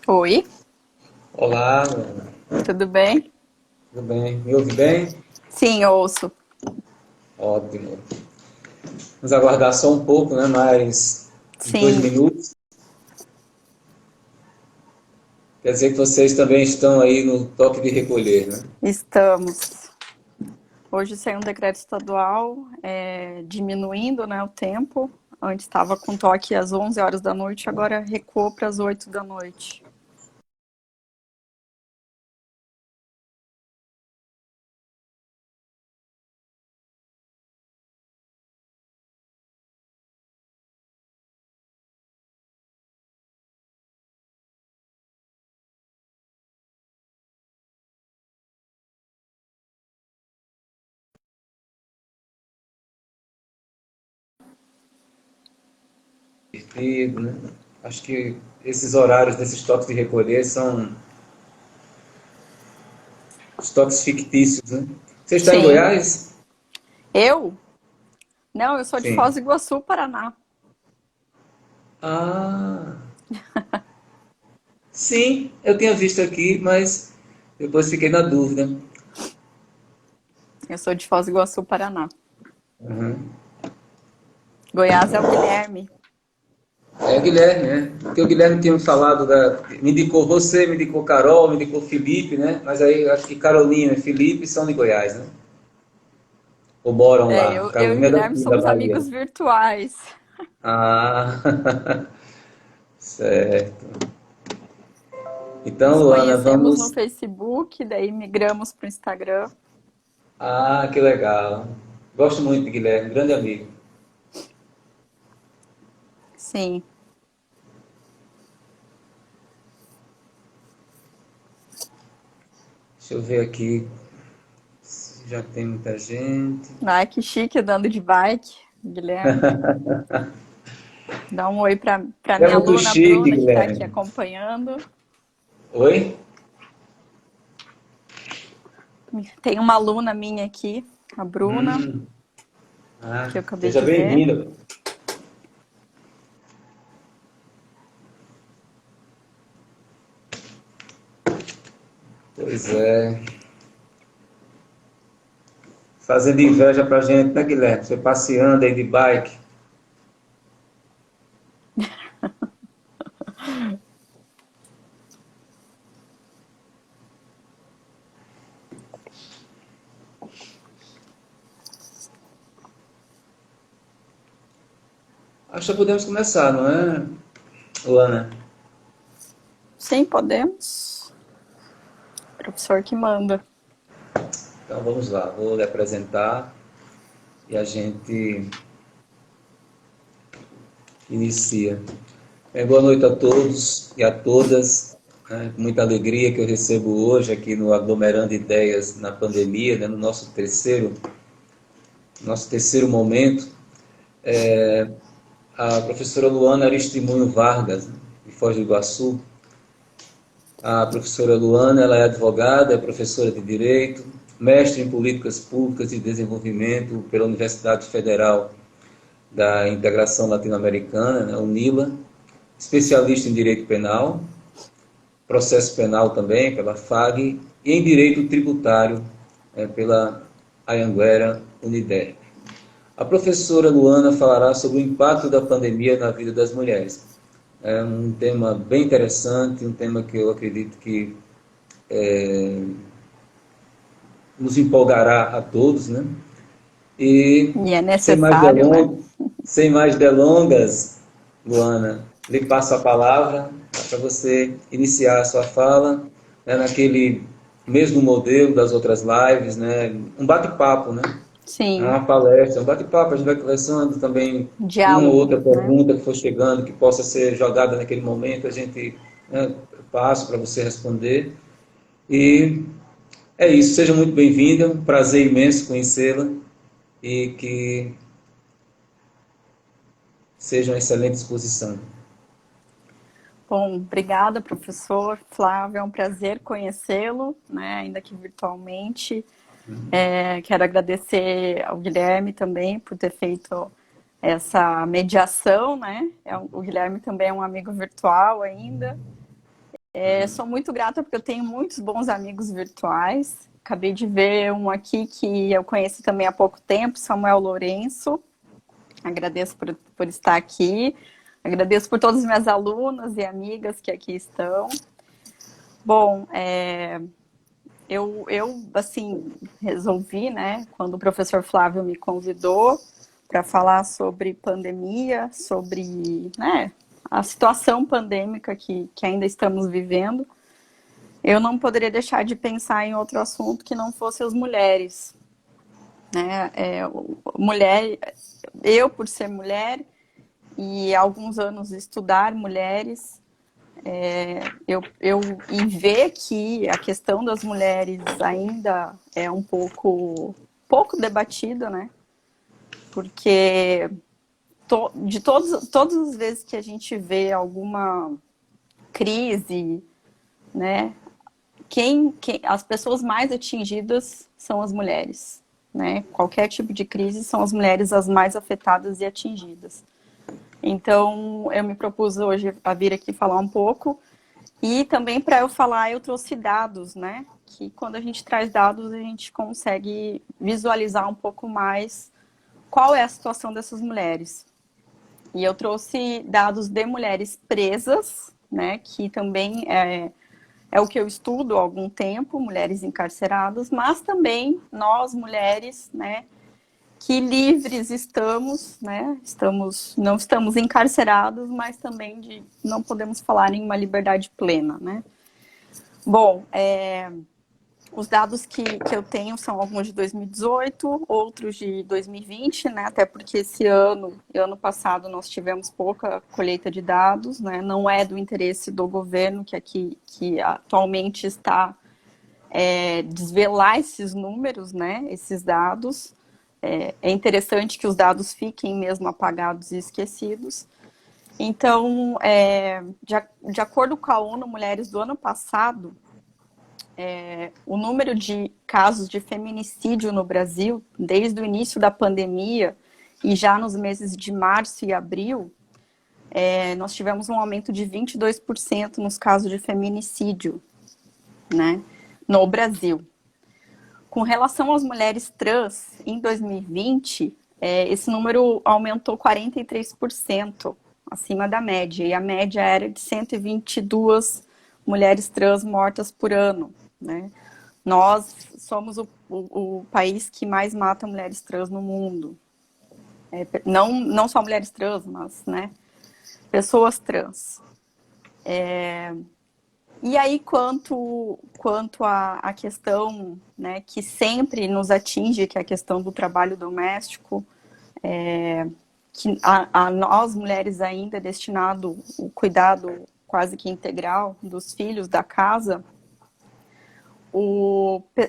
Oi, Olá, Ana. tudo bem? Tudo bem? Me ouve bem? Sim, ouço. Ótimo. Vamos aguardar só um pouco, né? Mais uns dois Sim, minutos. Quer dizer que vocês também estão aí no toque de recolher, né? estamos. Hoje saiu um decreto estadual diminuindo, né, o tempo. Antes estava com toque às 11 horas da noite, agora recuou para as 8 da noite. Divertido, né? Acho que esses horários desses toques de recolher são os toques fictícios, né? Você está em Sim. Goiás? Eu? Não, eu sou de Foz Sim. do Iguaçu, Paraná. Ah, sim, eu tinha visto aqui, mas depois fiquei na dúvida. Eu sou de Foz do Iguaçu, Paraná. Uhum. Goiás é o Guilherme. É Guilherme, né? Porque o Guilherme tinha me falado me indicou você, me indicou Carol, me indicou Felipe, né? Mas aí eu acho que Carolina e Felipe são de Goiás, né? Ou moram É, lá. eu e o Carolina é Guilherme daqui, da somos Bahia. amigos virtuais. Ah, certo. Então, Nos Luana, conhecemos no vamos. Facebook, daí migramos para o Instagram. Ah, que legal. Gosto muito de Guilherme, grande amigo. Sim. Deixa eu ver aqui se já tem muita gente. Ai, que chique andando de bike, Guilherme. Dá um oi para É minha muito aluna chique, Bruna, que está aqui Guilherme. acompanhando. Oi? Tem uma aluna minha aqui, a Bruna, Hum, ah, que eu acabei seja de ver. bem-vindo. Pois é. Fazendo inveja pra gente, né, Guilherme? Você passeando aí de bike. Acho que já podemos começar, não é, Luana? Sim, podemos. Professor que manda. Então vamos lá, vou lhe apresentar e a gente inicia. Boa noite a todos e a todas. É com muita alegria que eu recebo hoje aqui no Aglomerando Ideias na Pandemia, né, no nosso terceiro momento, a professora Luana Aristimunho Vargas, né, de Foz do Iguaçu. A professora Luana, ela é advogada, é professora de Direito, mestre em Políticas Públicas e Desenvolvimento pela Universidade Federal da Integração Latino-Americana, né, UNILA, especialista em Direito Penal, Processo Penal também, pela FAG, e em Direito Tributário, pela Anhanguera Uniderp. A professora Luana falará sobre o impacto da pandemia na vida das mulheres. É um tema bem interessante, um tema que eu acredito que nos empolgará a todos, né? E E é sem mais necessário, né? delongas, sem mais delongas, Luana, lhe passo a palavra para você iniciar a sua fala, né, naquele mesmo modelo das outras lives, né? Um bate-papo, né? Não é Sim, uma palestra, é um bate-papo, a gente vai conversando também, uma ou diálogo, outra né? pergunta que for chegando, que possa ser jogada naquele momento, a gente, né, passa para você responder. E é isso, seja muito bem-vinda, um prazer imenso conhecê-la e que seja uma excelente exposição. Bom, obrigada, professor Flávio. É um prazer conhecê-lo, né? Ainda que virtualmente. Quero agradecer ao Guilherme também por ter feito essa mediação, né? O Guilherme também é um amigo virtual ainda. Sou muito grata porque eu tenho muitos bons amigos virtuais. Acabei de ver um aqui que eu conheci também há pouco tempo, Samuel Lourenço. Agradeço por estar aqui. Agradeço por todas as minhas alunas e amigas que aqui estão. Bom, assim, resolvi, né, quando o professor Flávio me convidou para falar sobre pandemia, sobre, né, a situação pandêmica que ainda estamos vivendo, eu não poderia deixar de pensar em outro assunto que não fosse as mulheres, né? Mulher, eu por ser mulher e há alguns anos estudar mulheres, e ver que a questão das mulheres ainda é um pouco debatida, né? Porque de todas as vezes que a gente vê alguma crise, né? As pessoas mais atingidas são as mulheres, né? Qualquer tipo de crise são as mulheres as mais afetadas e atingidas. Então, eu me propus hoje a vir aqui falar um pouco e também para eu falar, eu trouxe dados, né? Que quando a gente traz dados, a gente consegue visualizar um pouco mais qual é a situação dessas mulheres. E eu trouxe dados de mulheres presas, né? Que também é o que eu estudo há algum tempo, mulheres encarceradas, mas também nós, mulheres, né? Que livres estamos, né? Não estamos encarcerados, mas também não podemos falar em uma liberdade plena, né? Bom, os dados que eu tenho são alguns de 2018, outros de 2020, né? Até porque esse ano e ano passado nós tivemos pouca colheita de dados, né? Não é do interesse do governo que atualmente está desvelar esses números, né? Esses dados. É interessante que os dados fiquem mesmo apagados e esquecidos. Então, de acordo com a ONU Mulheres do ano passado, o número de casos de feminicídio no Brasil, desde o início da pandemia e já nos meses de março e abril, nós tivemos um aumento de 22% nos casos de feminicídio, né, no Brasil. Com relação às mulheres trans, em 2020, esse número aumentou 43%, acima da média, e a média era de 122 mulheres trans mortas por ano, né? Nós somos o país que mais mata mulheres trans no mundo. Não só mulheres trans, mas, né, pessoas trans. E aí, quanto à questão, né, que sempre nos atinge, que é a questão do trabalho doméstico, que a nós, mulheres, ainda é destinado o cuidado quase que integral dos filhos da casa,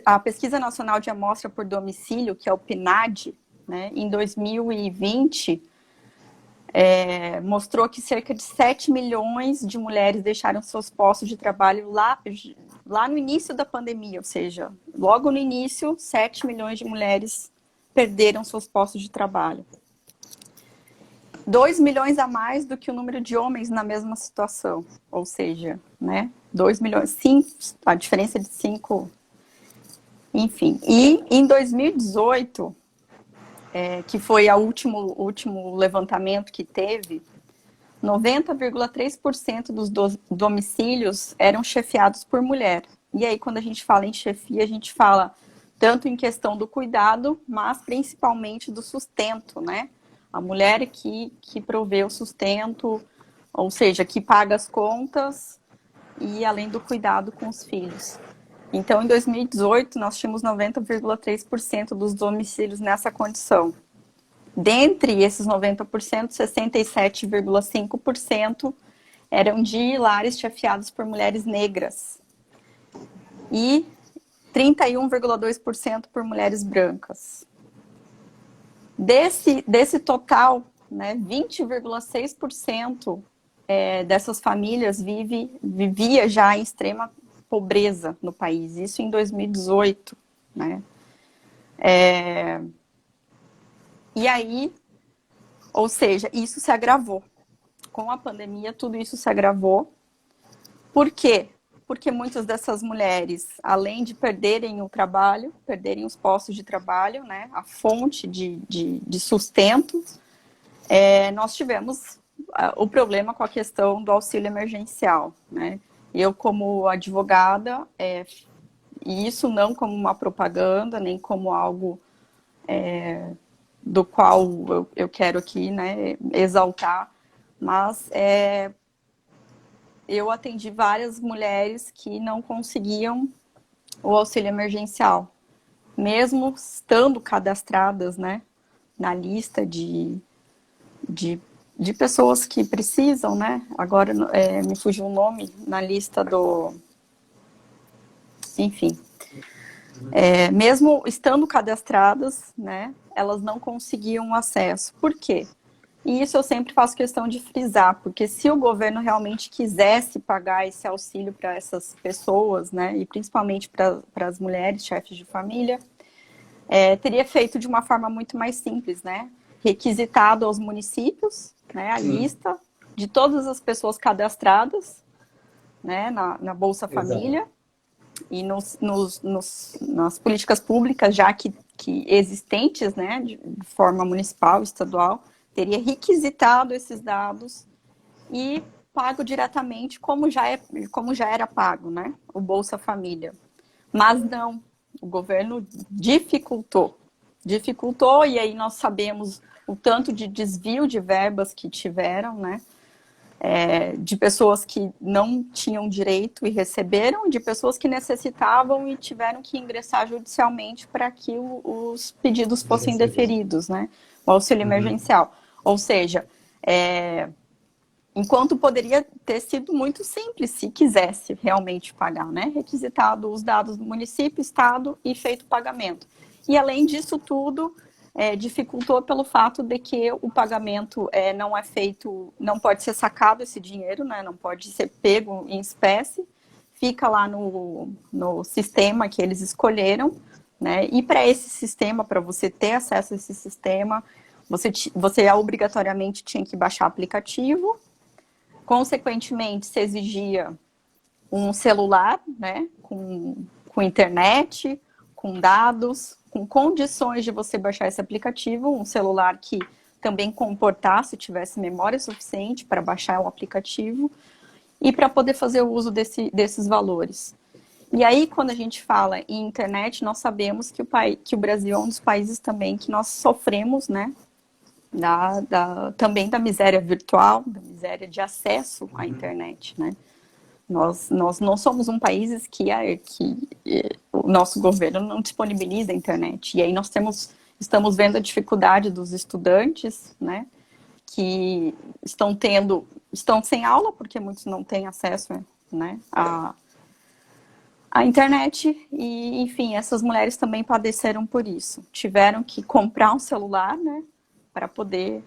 a Pesquisa Nacional de Amostra por Domicílio, que é o PNAD, né, em 2020, mostrou que cerca de 7 milhões de mulheres deixaram seus postos de trabalho lá no início da pandemia, ou seja, logo no início, 7 milhões de mulheres perderam seus postos de trabalho. 2 milhões a mais do que o número de homens na mesma situação, ou seja, né, 2 milhões, a diferença de 5, enfim. E em 2018, que foi o último levantamento que teve, 90,3% dos domicílios eram chefiados por mulher. E aí, quando a gente fala em chefia, a gente fala tanto em questão do cuidado, mas principalmente do sustento, né? A mulher que provê o sustento, ou seja, que paga as contas e além do cuidado com os filhos. Então, em 2018, nós tínhamos 90,3% dos domicílios nessa condição. Dentre esses 90%, 67,5% eram de lares chefiados por mulheres negras e 31,2% por mulheres brancas. Desse total, né, 20,6% dessas famílias vivia já em extrema pobreza no país, isso em 2018, né? E aí, ou seja, isso se agravou. Com a pandemia, tudo isso se agravou. Por quê? porque muitas dessas mulheres, além de perderem o trabalho, perderem os postos de trabalho, né, a fonte de sustento, nós tivemos o problema com a questão do auxílio emergencial, né? Eu, como advogada, e isso não como uma propaganda, nem como algo do qual eu quero aqui, né, exaltar, mas eu atendi várias mulheres que não conseguiam o auxílio emergencial, mesmo estando cadastradas, né, na lista de pessoas que precisam, né? Agora me fugiu o nome na lista do... Enfim. Mesmo estando cadastradas, né? Elas não conseguiam acesso. Por quê? E isso eu sempre faço questão de frisar, porque se o governo realmente quisesse pagar esse auxílio para essas pessoas, né? E principalmente para as mulheres, chefes de família, teria feito de uma forma muito mais simples, né? Requisitado aos municípios, né, a lista de todas as pessoas cadastradas, né, na Bolsa Família. Exato. E nas políticas públicas já que existentes, né, de forma municipal, estadual, teria requisitado esses dados e pago diretamente como já era pago, né, o Bolsa Família. Mas não, o governo dificultou, e aí nós sabemos o tanto de desvio de verbas que tiveram, né? De pessoas que não tinham direito e receberam, de pessoas que necessitavam e tiveram que ingressar judicialmente para que os pedidos fossem deferidos, né? O auxílio emergencial. Ou seja, enquanto poderia ter sido muito simples, se quisesse realmente pagar, né? Requisitado os dados do município, estado e feito o pagamento. E além disso tudo, dificultou pelo fato de que o pagamento não é feito, não pode ser sacado esse dinheiro, né? Não pode ser pego em espécie, fica lá no sistema que eles escolheram, né? E para esse sistema, para você ter acesso a esse sistema, você obrigatoriamente tinha que baixar aplicativo. Consequentemente, se exigia um celular, né, com internet, com dados, com condições de você baixar esse aplicativo, um celular que também comportasse, tivesse memória suficiente para baixar o aplicativo e para poder fazer o uso desses valores. E aí, quando a gente fala em internet, nós sabemos que o Brasil é um dos países também que nós sofremos, né, também da miséria virtual, da miséria de acesso à internet, né? Nós não somos um país que o nosso governo não disponibiliza a internet. E aí nós estamos vendo a dificuldade dos estudantes, né? Que estão sem aula, porque muitos não têm acesso, né, à internet. E, enfim, essas mulheres também padeceram por isso. Tiveram que comprar um celular, né? Para poder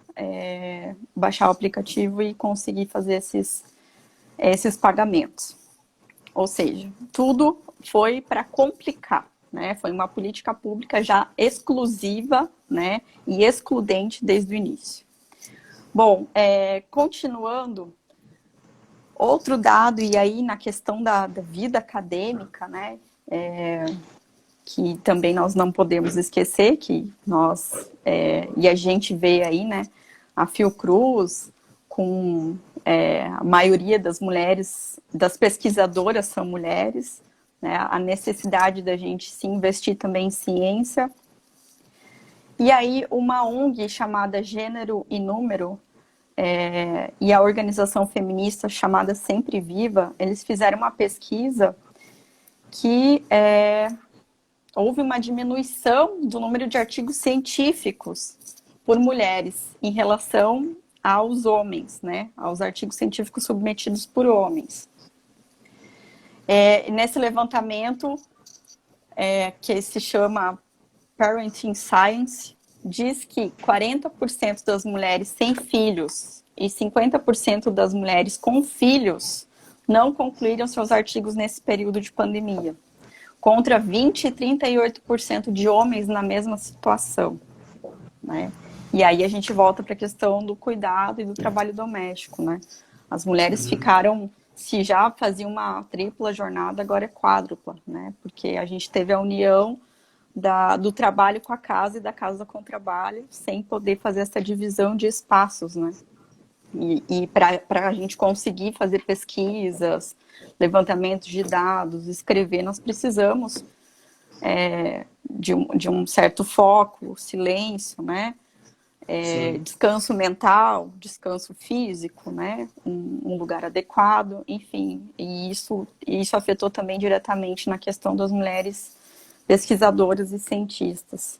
baixar o aplicativo e conseguir fazer esses pagamentos. Ou seja, tudo foi para complicar, né? Foi uma política pública já exclusiva, né? E excludente desde o início. Bom, continuando, outro dado, e aí na questão da vida acadêmica, né? Que também nós não podemos esquecer, que e a gente vê aí, né, a Fiocruz, com a maioria das mulheres, das pesquisadoras são mulheres, né, a necessidade da gente se investir também em ciência. E aí uma ONG chamada Gênero e Número, e a organização feminista chamada Sempre Viva, eles fizeram uma pesquisa que houve uma diminuição do número de artigos científicos por mulheres em relação aos homens, né? Aos artigos científicos submetidos por homens. Nesse levantamento, que se chama Parenting Science, diz que 40% das mulheres sem filhos e 50% das mulheres com filhos não concluíram seus artigos nesse período de pandemia, contra 20% e 38% de homens na mesma situação, né? E aí a gente volta para a questão do cuidado e do trabalho doméstico, né? As mulheres ficaram se já fazia uma tripla jornada, agora é quádrupla, né? Porque a gente teve a união do trabalho com a casa e da casa com o trabalho, sem poder fazer essa divisão de espaços, né? E para a gente conseguir fazer pesquisas, levantamentos de dados, escrever, nós precisamos de um certo foco, silêncio, né? Descanso mental, descanso físico, né? Um lugar adequado, enfim. E isso afetou também diretamente na questão das mulheres pesquisadoras e cientistas.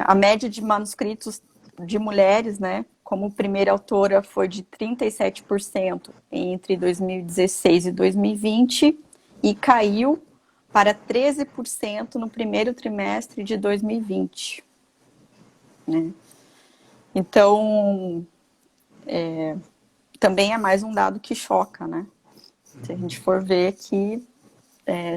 A média de manuscritos de mulheres, né, como primeira autora, foi de 37% entre 2016 e 2020 e caiu para 13% no primeiro trimestre de 2020. Né? Então, também é mais um dado que choca, né? Se a gente for ver que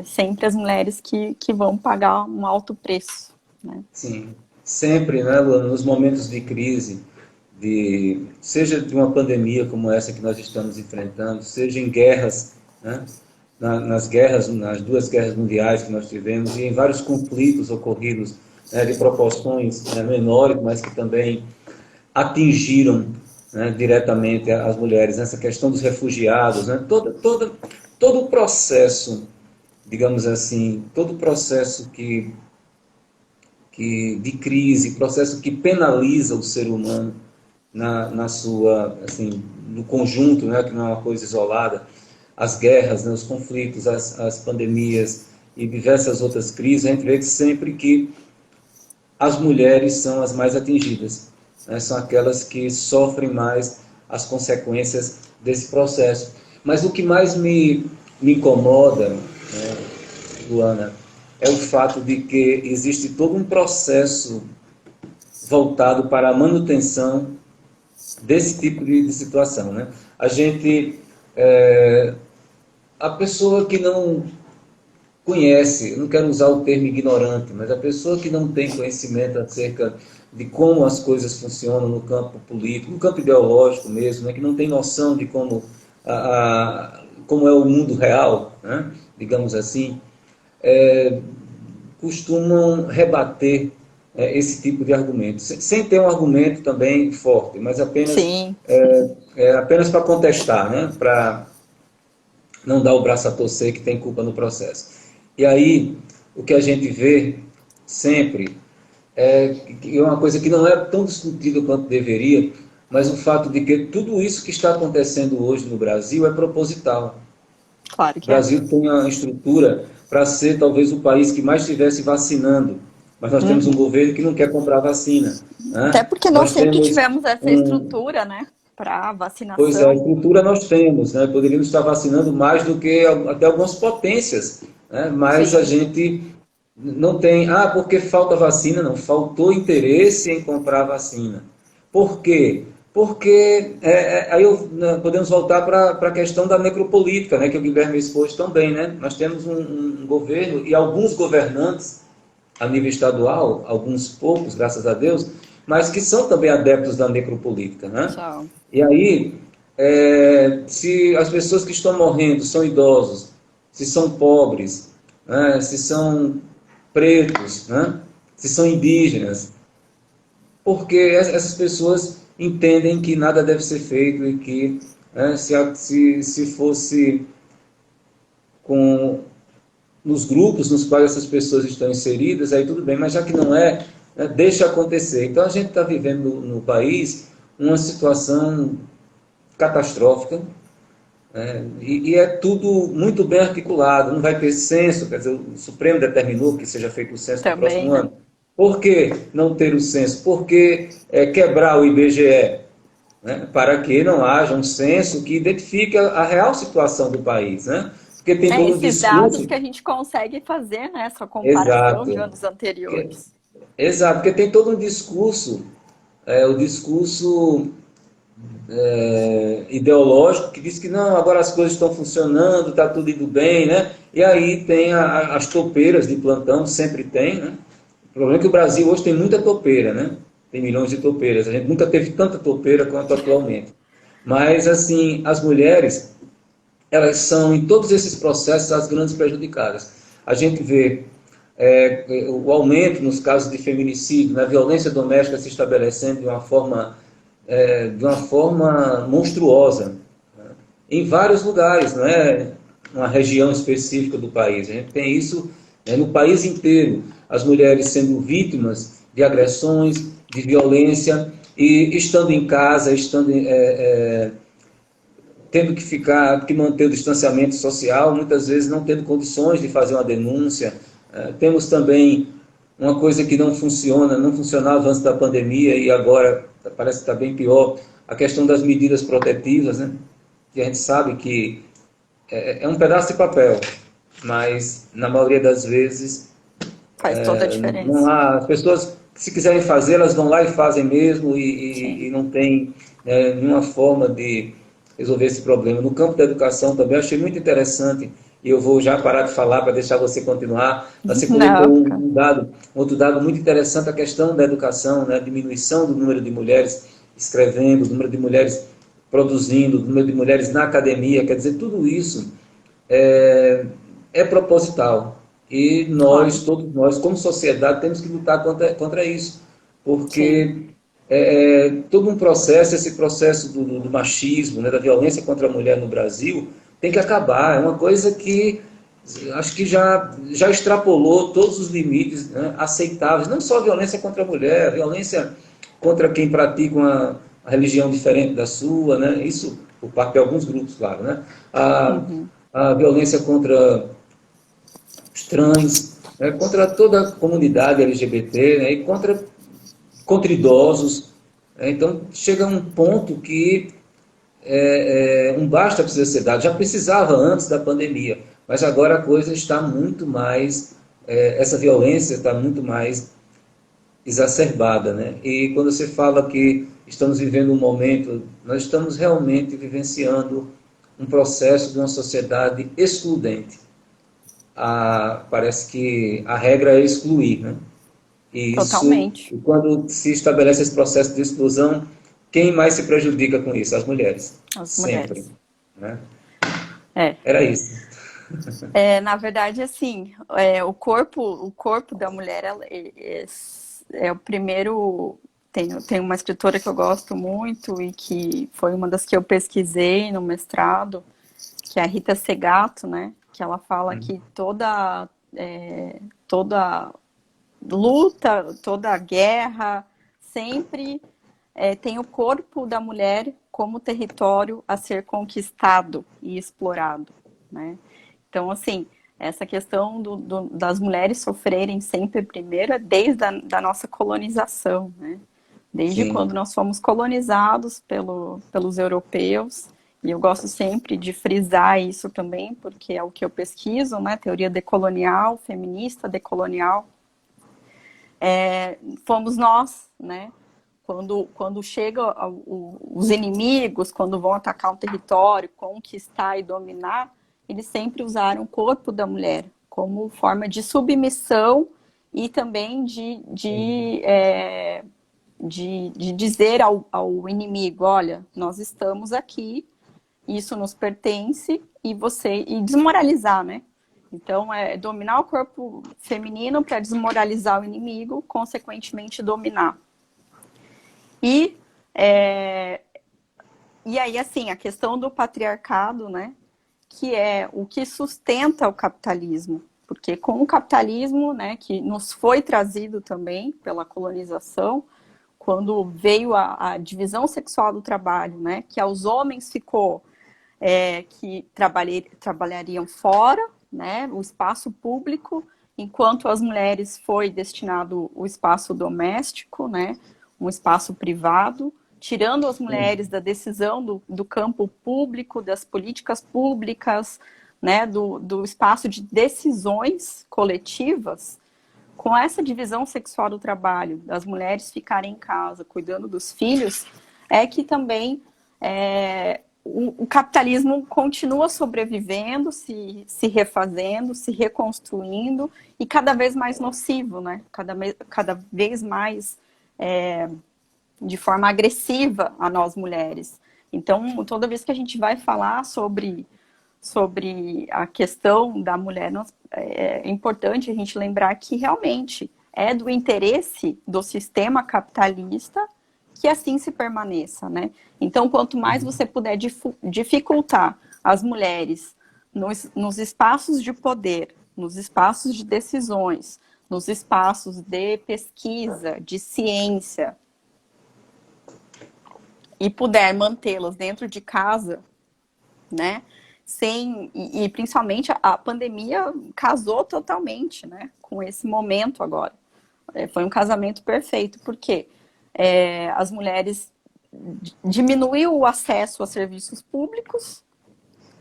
sempre as mulheres que vão pagar um alto preço. Né? Sim, sempre, né, Luana, nos momentos de crise, seja de uma pandemia como essa que nós estamos enfrentando, seja em guerras, né, nas duas guerras mundiais que nós tivemos, e em vários conflitos ocorridos, né, de proporções, né, menores, mas que também atingiram, né, diretamente as mulheres, nessa questão dos refugiados, né, todo o processo, digamos assim, todo o processo de crise, processo que penaliza o ser humano na sua, assim, no conjunto, né, que não é uma coisa isolada, as guerras, né, os conflitos, as pandemias e diversas outras crises, a gente vê que sempre que as mulheres são as mais atingidas, né, são aquelas que sofrem mais as consequências desse processo. Mas o que mais me incomoda, né, Luana, é o fato de que existe todo um processo voltado para a manutenção desse tipo de situação. Né? A pessoa que não conhece, eu não quero usar o termo ignorante, mas a pessoa que não tem conhecimento acerca de como as coisas funcionam no campo político, no campo ideológico mesmo, né? Que não tem noção de como é o mundo real, né? Digamos assim, costumam rebater esse tipo de argumento, sem ter um argumento também forte, mas apenas para contestar, né? Para não dar o braço a torcer que tem culpa no processo. E aí, o que a gente vê sempre é uma coisa que não é tão discutida quanto deveria, mas o fato de que tudo isso que está acontecendo hoje no Brasil é proposital. Claro que O Brasil tem uma estrutura para ser talvez o país que mais estivesse vacinando, mas nós temos um governo que não quer comprar vacina. Né? Até porque nós sempre tivemos essa estrutura, né, para vacinação. Pois é, a estrutura nós temos, né? Poderíamos estar vacinando mais do que até algumas potências, né? Mas Sim. A gente não tem, porque falta vacina, não, faltou interesse em comprar vacina. Por quê? Porque aí podemos voltar para a questão da necropolítica, né, que o Guilherme expôs também, né? Nós temos um governo e alguns governantes a nível estadual, alguns poucos, graças a Deus, mas que são também adeptos da necropolítica, né? Tchau. E aí, se as pessoas que estão morrendo são idosos, se são pobres, né, se são pretos, né, se são indígenas, porque essas pessoas entendem que nada deve ser feito e que se fosse nos grupos nos quais essas pessoas estão inseridas, aí tudo bem, mas já que não é, né, deixa acontecer. Então a gente está vivendo no país uma situação catastrófica, e é tudo muito bem articulado, não vai ter censo, quer dizer, o Supremo determinou que seja feito o censo no próximo ano. Por que não ter o censo? Por que quebrar o IBGE? Né? Para que não haja um censo que identifique a real situação do país, né? Porque tem todo esses dados que a gente consegue fazer, né, essa comparação de anos anteriores. Exato, porque tem todo um discurso, o discurso ideológico que diz que não, agora as coisas estão funcionando, está tudo indo bem, né? E aí tem as topeiras de plantão, sempre tem, né? O problema é que o Brasil hoje tem muita topeira, né? Tem milhões de topeiras, a gente nunca teve tanta topeira quanto atualmente. Mas, assim, as mulheres elas são, em todos esses processos, as grandes prejudicadas. A gente vê o aumento nos casos de feminicídio, na violência doméstica se estabelecendo de uma forma monstruosa, né? Em vários lugares, não é uma região específica do país. A gente tem isso, né, no país inteiro, as mulheres sendo vítimas de agressões, de violência, e estando em casa, tendo que manter o distanciamento social, muitas vezes não tendo condições de fazer uma denúncia. Temos também uma coisa que não funcionava antes da pandemia e agora parece que está bem pior, a questão das medidas protetivas, né? Que a gente sabe que é um pedaço de papel, mas na maioria das vezes Faz toda a não diferença. há, as pessoas, se quiserem fazer, elas vão lá e fazem mesmo Sim. e não tem nenhuma forma de resolver esse problema. No campo da educação também, eu achei muito interessante, e eu vou já parar de falar para deixar você continuar. Você colocou Não, fica. outro dado muito interessante, a questão da educação, né? A diminuição do número de mulheres escrevendo, do número de mulheres produzindo, do número de mulheres na academia, quer dizer, tudo isso é, é proposital. E Claro. nós, todos nós, como sociedade, temos que lutar contra isso. Sim. Porque todo um processo, esse processo do machismo, né, da violência contra a mulher no Brasil, tem que acabar. É uma coisa que acho que já extrapolou todos os limites, né, aceitáveis. Não só a violência contra a mulher, a violência contra quem pratica uma religião diferente da sua, né, isso por parte de alguns grupos, claro. Né, a, Uhum. a violência contra os trans, né, contra toda a comunidade LGBT, né, e contra idosos. Então, chega um ponto que um basta precisa ser dado. Já precisava antes da pandemia, mas agora a coisa está muito mais, essa violência está muito mais exacerbada. Né? E quando você fala que estamos vivendo um momento, nós estamos realmente vivenciando um processo de uma sociedade excludente. Parece que a regra é excluir, né? E isso, Totalmente. quando se estabelece esse processo de exclusão, quem mais se prejudica com isso? As mulheres. As Sempre. mulheres. Né? É. Era isso. Na verdade, assim, o corpo da mulher é o primeiro. Tem uma escritora que eu gosto muito e que foi uma das que eu pesquisei no mestrado, que é a Rita Segato, né? Que ela fala que toda luta, toda guerra sempre tem o corpo da mulher como território a ser conquistado e explorado, né? Então, assim, essa questão das mulheres sofrerem sempre primeiro é desde da nossa colonização, né? Desde quando Sim, nós fomos colonizados pelos europeus, e eu gosto sempre de frisar isso também, porque é o que eu pesquiso, né? Teoria decolonial, feminista decolonial, fomos nós, né? Quando chegam os inimigos, quando vão atacar um território, conquistar e dominar, eles sempre usaram o corpo da mulher como forma de submissão e também sim, de dizer ao inimigo, olha, nós estamos aqui, isso nos pertence e desmoralizar, né? Então, é dominar o corpo feminino para desmoralizar o inimigo, consequentemente dominar. E, é, e aí, assim, a questão do patriarcado, né? Que é o que sustenta o capitalismo. Porque com o capitalismo, né, que nos foi trazido também pela colonização, quando veio a divisão sexual do trabalho, né, que aos homens ficou que trabalhariam fora, né, o espaço público, enquanto às mulheres foi destinado o espaço doméstico, né, um espaço privado, tirando as sim. mulheres da decisão do campo público, das políticas públicas, né, do espaço de decisões coletivas. Com essa divisão sexual do trabalho, das mulheres ficarem em casa cuidando dos filhos, é que também o capitalismo continua sobrevivendo, se refazendo, se reconstruindo e cada vez mais nocivo, né? Cada vez mais de forma agressiva a nós mulheres. Então, toda vez que a gente vai falar sobre a questão da mulher, é importante a gente lembrar que realmente é do interesse do sistema capitalista que assim se permaneça, né? Então, quanto mais você puder dificultar as mulheres nos espaços de poder, nos espaços de decisões, nos espaços de pesquisa, de ciência, e puder mantê-las dentro de casa, né? E principalmente a pandemia casou totalmente, né, com esse momento agora. Foi um casamento perfeito, porque as mulheres diminuiu o acesso a serviços públicos,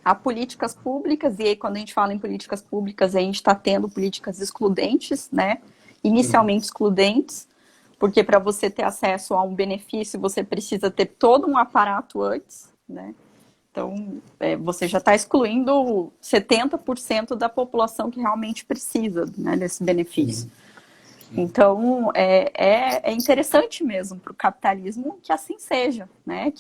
a políticas públicas, e aí quando a gente fala em políticas públicas, a gente está tendo políticas excludentes, né, inicialmente excludentes, porque para você ter acesso a um benefício, você precisa ter todo um aparato antes, né? Então, você já está excluindo 70% da população que realmente precisa, né, desse benefício. Então, é interessante mesmo para o capitalismo que assim seja, né?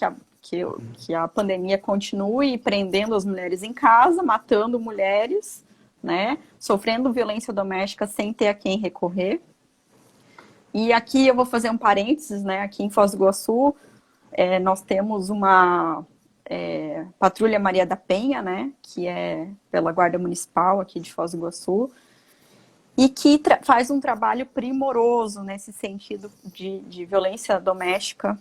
Que a pandemia continue prendendo as mulheres em casa, matando mulheres, né? Sofrendo violência doméstica sem ter a quem recorrer. E aqui eu vou fazer um parênteses, né? Aqui em Foz do Iguaçu, nós temos uma Patrulha Maria da Penha, né? Que é pela Guarda Municipal aqui de Foz do Iguaçu, e que faz um trabalho primoroso nesse sentido de violência doméstica,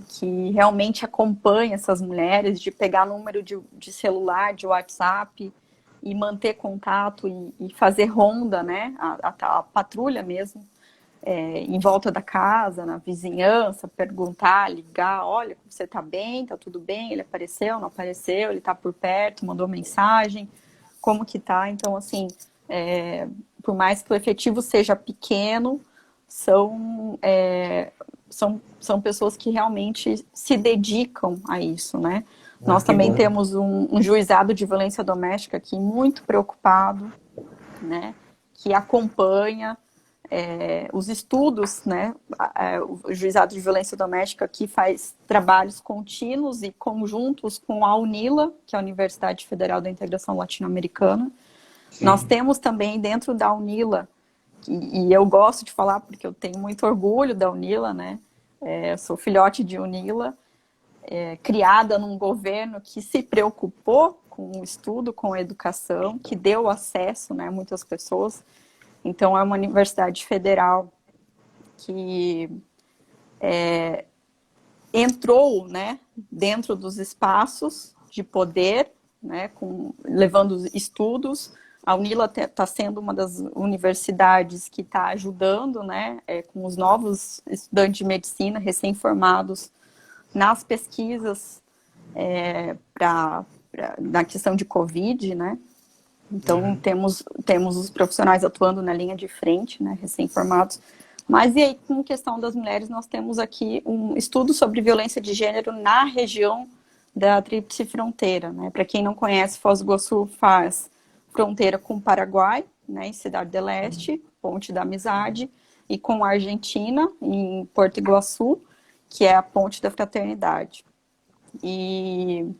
que realmente acompanha essas mulheres, de pegar número de celular, de WhatsApp, e manter contato e fazer ronda, né? A patrulha mesmo, em volta da casa, na vizinhança, perguntar, ligar, olha, você tá bem, tá tudo bem, ele apareceu, não apareceu, ele tá por perto, mandou mensagem, como que tá? Então, assim, por mais que o efetivo seja pequeno, são pessoas que realmente se dedicam a isso, né? Nós também temos um juizado de violência doméstica aqui muito preocupado, né? Que acompanha os estudos, né? O juizado de violência doméstica aqui faz trabalhos contínuos e conjuntos com a UNILA, que é a Universidade Federal da Integração Latino-Americana. Nós temos também dentro da UNILA, e eu gosto de falar porque eu tenho muito orgulho da UNILA, né? Eu sou filhote de UNILA, criada num governo que se preocupou com o estudo, com a educação, que deu acesso, né, a muitas pessoas. Então, é uma universidade federal que entrou, né, dentro dos espaços de poder, né, levando estudos. A UNILA está sendo uma das universidades que está ajudando, né, com os novos estudantes de medicina recém-formados nas pesquisas na questão de Covid, né? Então, temos os profissionais atuando na linha de frente, né, recém-formados. Mas e aí, com questão das mulheres, nós temos aqui um estudo sobre violência de gênero na região da Tríplice Fronteira, né? Para quem não conhece, Foz do Iguaçu faz fronteira com o Paraguai, né, em Cidade del Este, Ponte da Amizade, e com a Argentina, em Porto Iguaçu, que é a Ponte da Fraternidade. E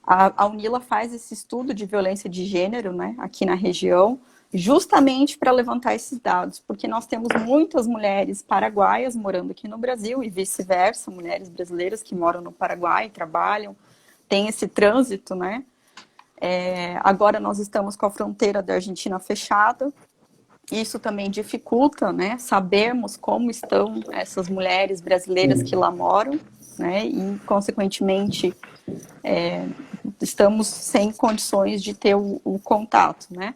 a UNILA faz esse estudo de violência de gênero, né, aqui na região, justamente para levantar esses dados, porque nós temos muitas mulheres paraguaias morando aqui no Brasil e vice-versa, mulheres brasileiras que moram no Paraguai, trabalham, tem esse trânsito, né? Agora nós estamos com a fronteira da Argentina fechada, isso também dificulta, né, sabermos como estão essas mulheres brasileiras que lá moram, né, e consequentemente estamos sem condições de ter o contato, né.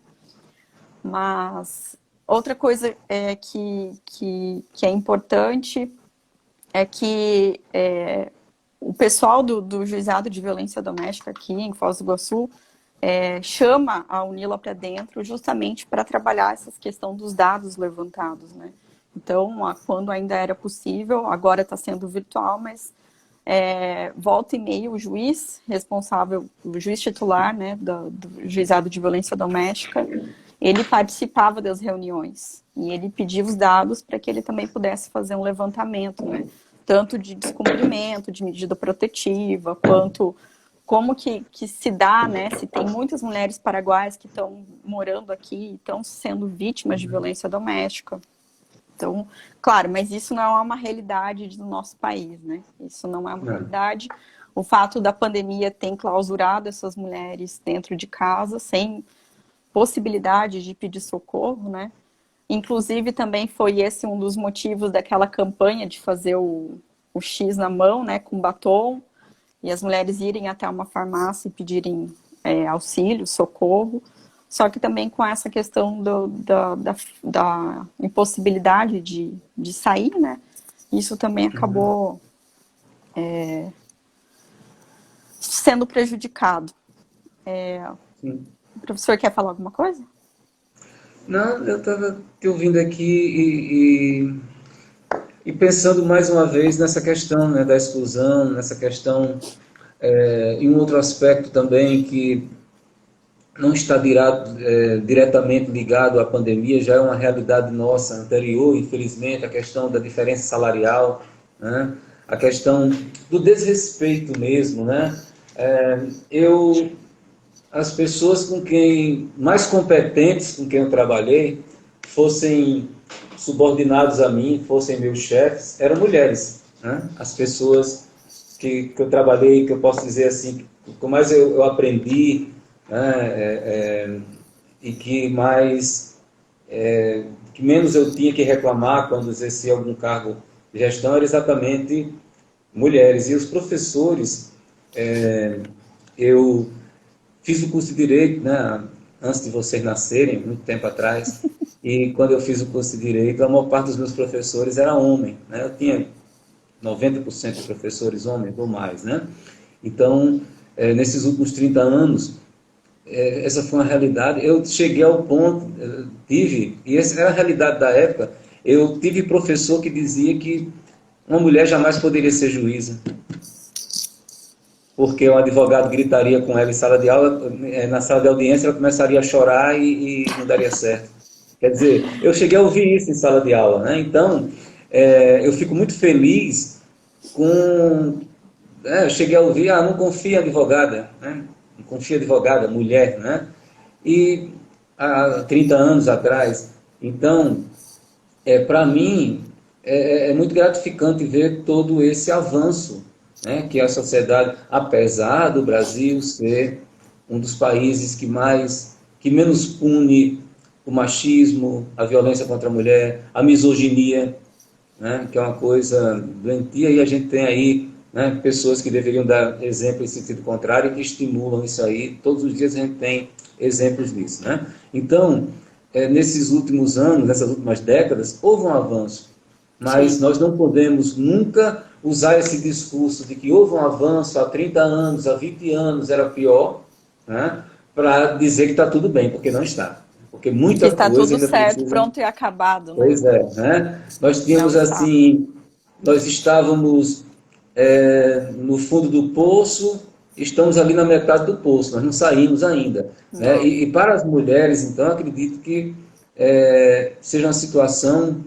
Mas outra coisa que é importante é que o pessoal do Juizado de Violência Doméstica aqui em Foz do Iguaçu chama a UNILA para dentro justamente para trabalhar essa questão dos dados levantados, né? Então, quando ainda era possível, agora está sendo virtual, mas volta e meia o juiz responsável, o juiz titular, né, do Juizado de Violência Doméstica, ele participava das reuniões e ele pedia os dados para que ele também pudesse fazer um levantamento, né? Tanto de descumprimento, de medida protetiva, quanto como que se dá, né? Se tem muitas mulheres paraguaias que estão morando aqui e estão sendo vítimas de violência doméstica. Então, claro, mas isso não é uma realidade do nosso país, né? Isso não é uma realidade. O fato da pandemia ter enclausurado essas mulheres dentro de casa, sem possibilidade de pedir socorro, né? Inclusive, também foi esse um dos motivos daquela campanha de fazer o X na mão, né, com batom, e as mulheres irem até uma farmácia e pedirem auxílio, socorro. Só que também com essa questão da impossibilidade de sair, né, isso também acabou sendo prejudicado. O professor quer falar alguma coisa? Não, eu estava te ouvindo aqui e pensando mais uma vez nessa questão, né, da exclusão, nessa questão, e um outro aspecto também que não está diretamente ligado à pandemia, já é uma realidade nossa anterior, infelizmente, a questão da diferença salarial, né, a questão do desrespeito mesmo, né? As pessoas com quem mais competentes com quem eu trabalhei fossem subordinados a mim, fossem meus chefes, eram mulheres, né? As pessoas que eu trabalhei, que eu posso dizer assim, que mais eu aprendi, né? E que que menos eu tinha que reclamar quando exercia algum cargo de gestão, eram exatamente mulheres. E os professores, eu fiz o curso de Direito, né, antes de vocês nascerem, muito tempo atrás, e quando eu fiz o curso de Direito, a maior parte dos meus professores era homem, né? Eu tinha 90% de professores homens ou mais, né? Então, nesses últimos 30 anos, essa foi uma realidade. Eu cheguei ao ponto, e essa era a realidade da época, eu tive professor que dizia que uma mulher jamais poderia ser juíza, porque o advogado gritaria com ela em sala de aula, na sala de audiência ela começaria a chorar e não daria certo. Quer dizer, eu cheguei a ouvir isso em sala de aula, né? Então, eu fico muito feliz com... eu cheguei a ouvir, não confia em advogada, né? Não confia em advogada, mulher, né? E há 30 anos atrás. Então, para mim, é muito gratificante ver todo esse avanço, né, que a sociedade, apesar do Brasil ser um dos países que menos pune o machismo, a violência contra a mulher, a misoginia, né, que é uma coisa doentia, e a gente tem aí, né, pessoas que deveriam dar exemplo em sentido contrário e que estimulam isso aí. Todos os dias a gente tem exemplos disso, né? Então, nesses últimos anos, nessas últimas décadas, houve um avanço, mas Sim. nós não podemos nunca usar esse discurso de que houve um avanço há 30 anos, há 20 anos era pior, né, para dizer que está tudo bem, porque não está. Porque Que muita está coisa tudo ainda certo, precisa... pronto e acabado, né? Pois é, né? Nós Não tínhamos está. assim, nós estávamos no fundo do poço, estamos ali na metade do poço, nós não saímos ainda, né? Não. E para as mulheres, então, acredito que seja uma situação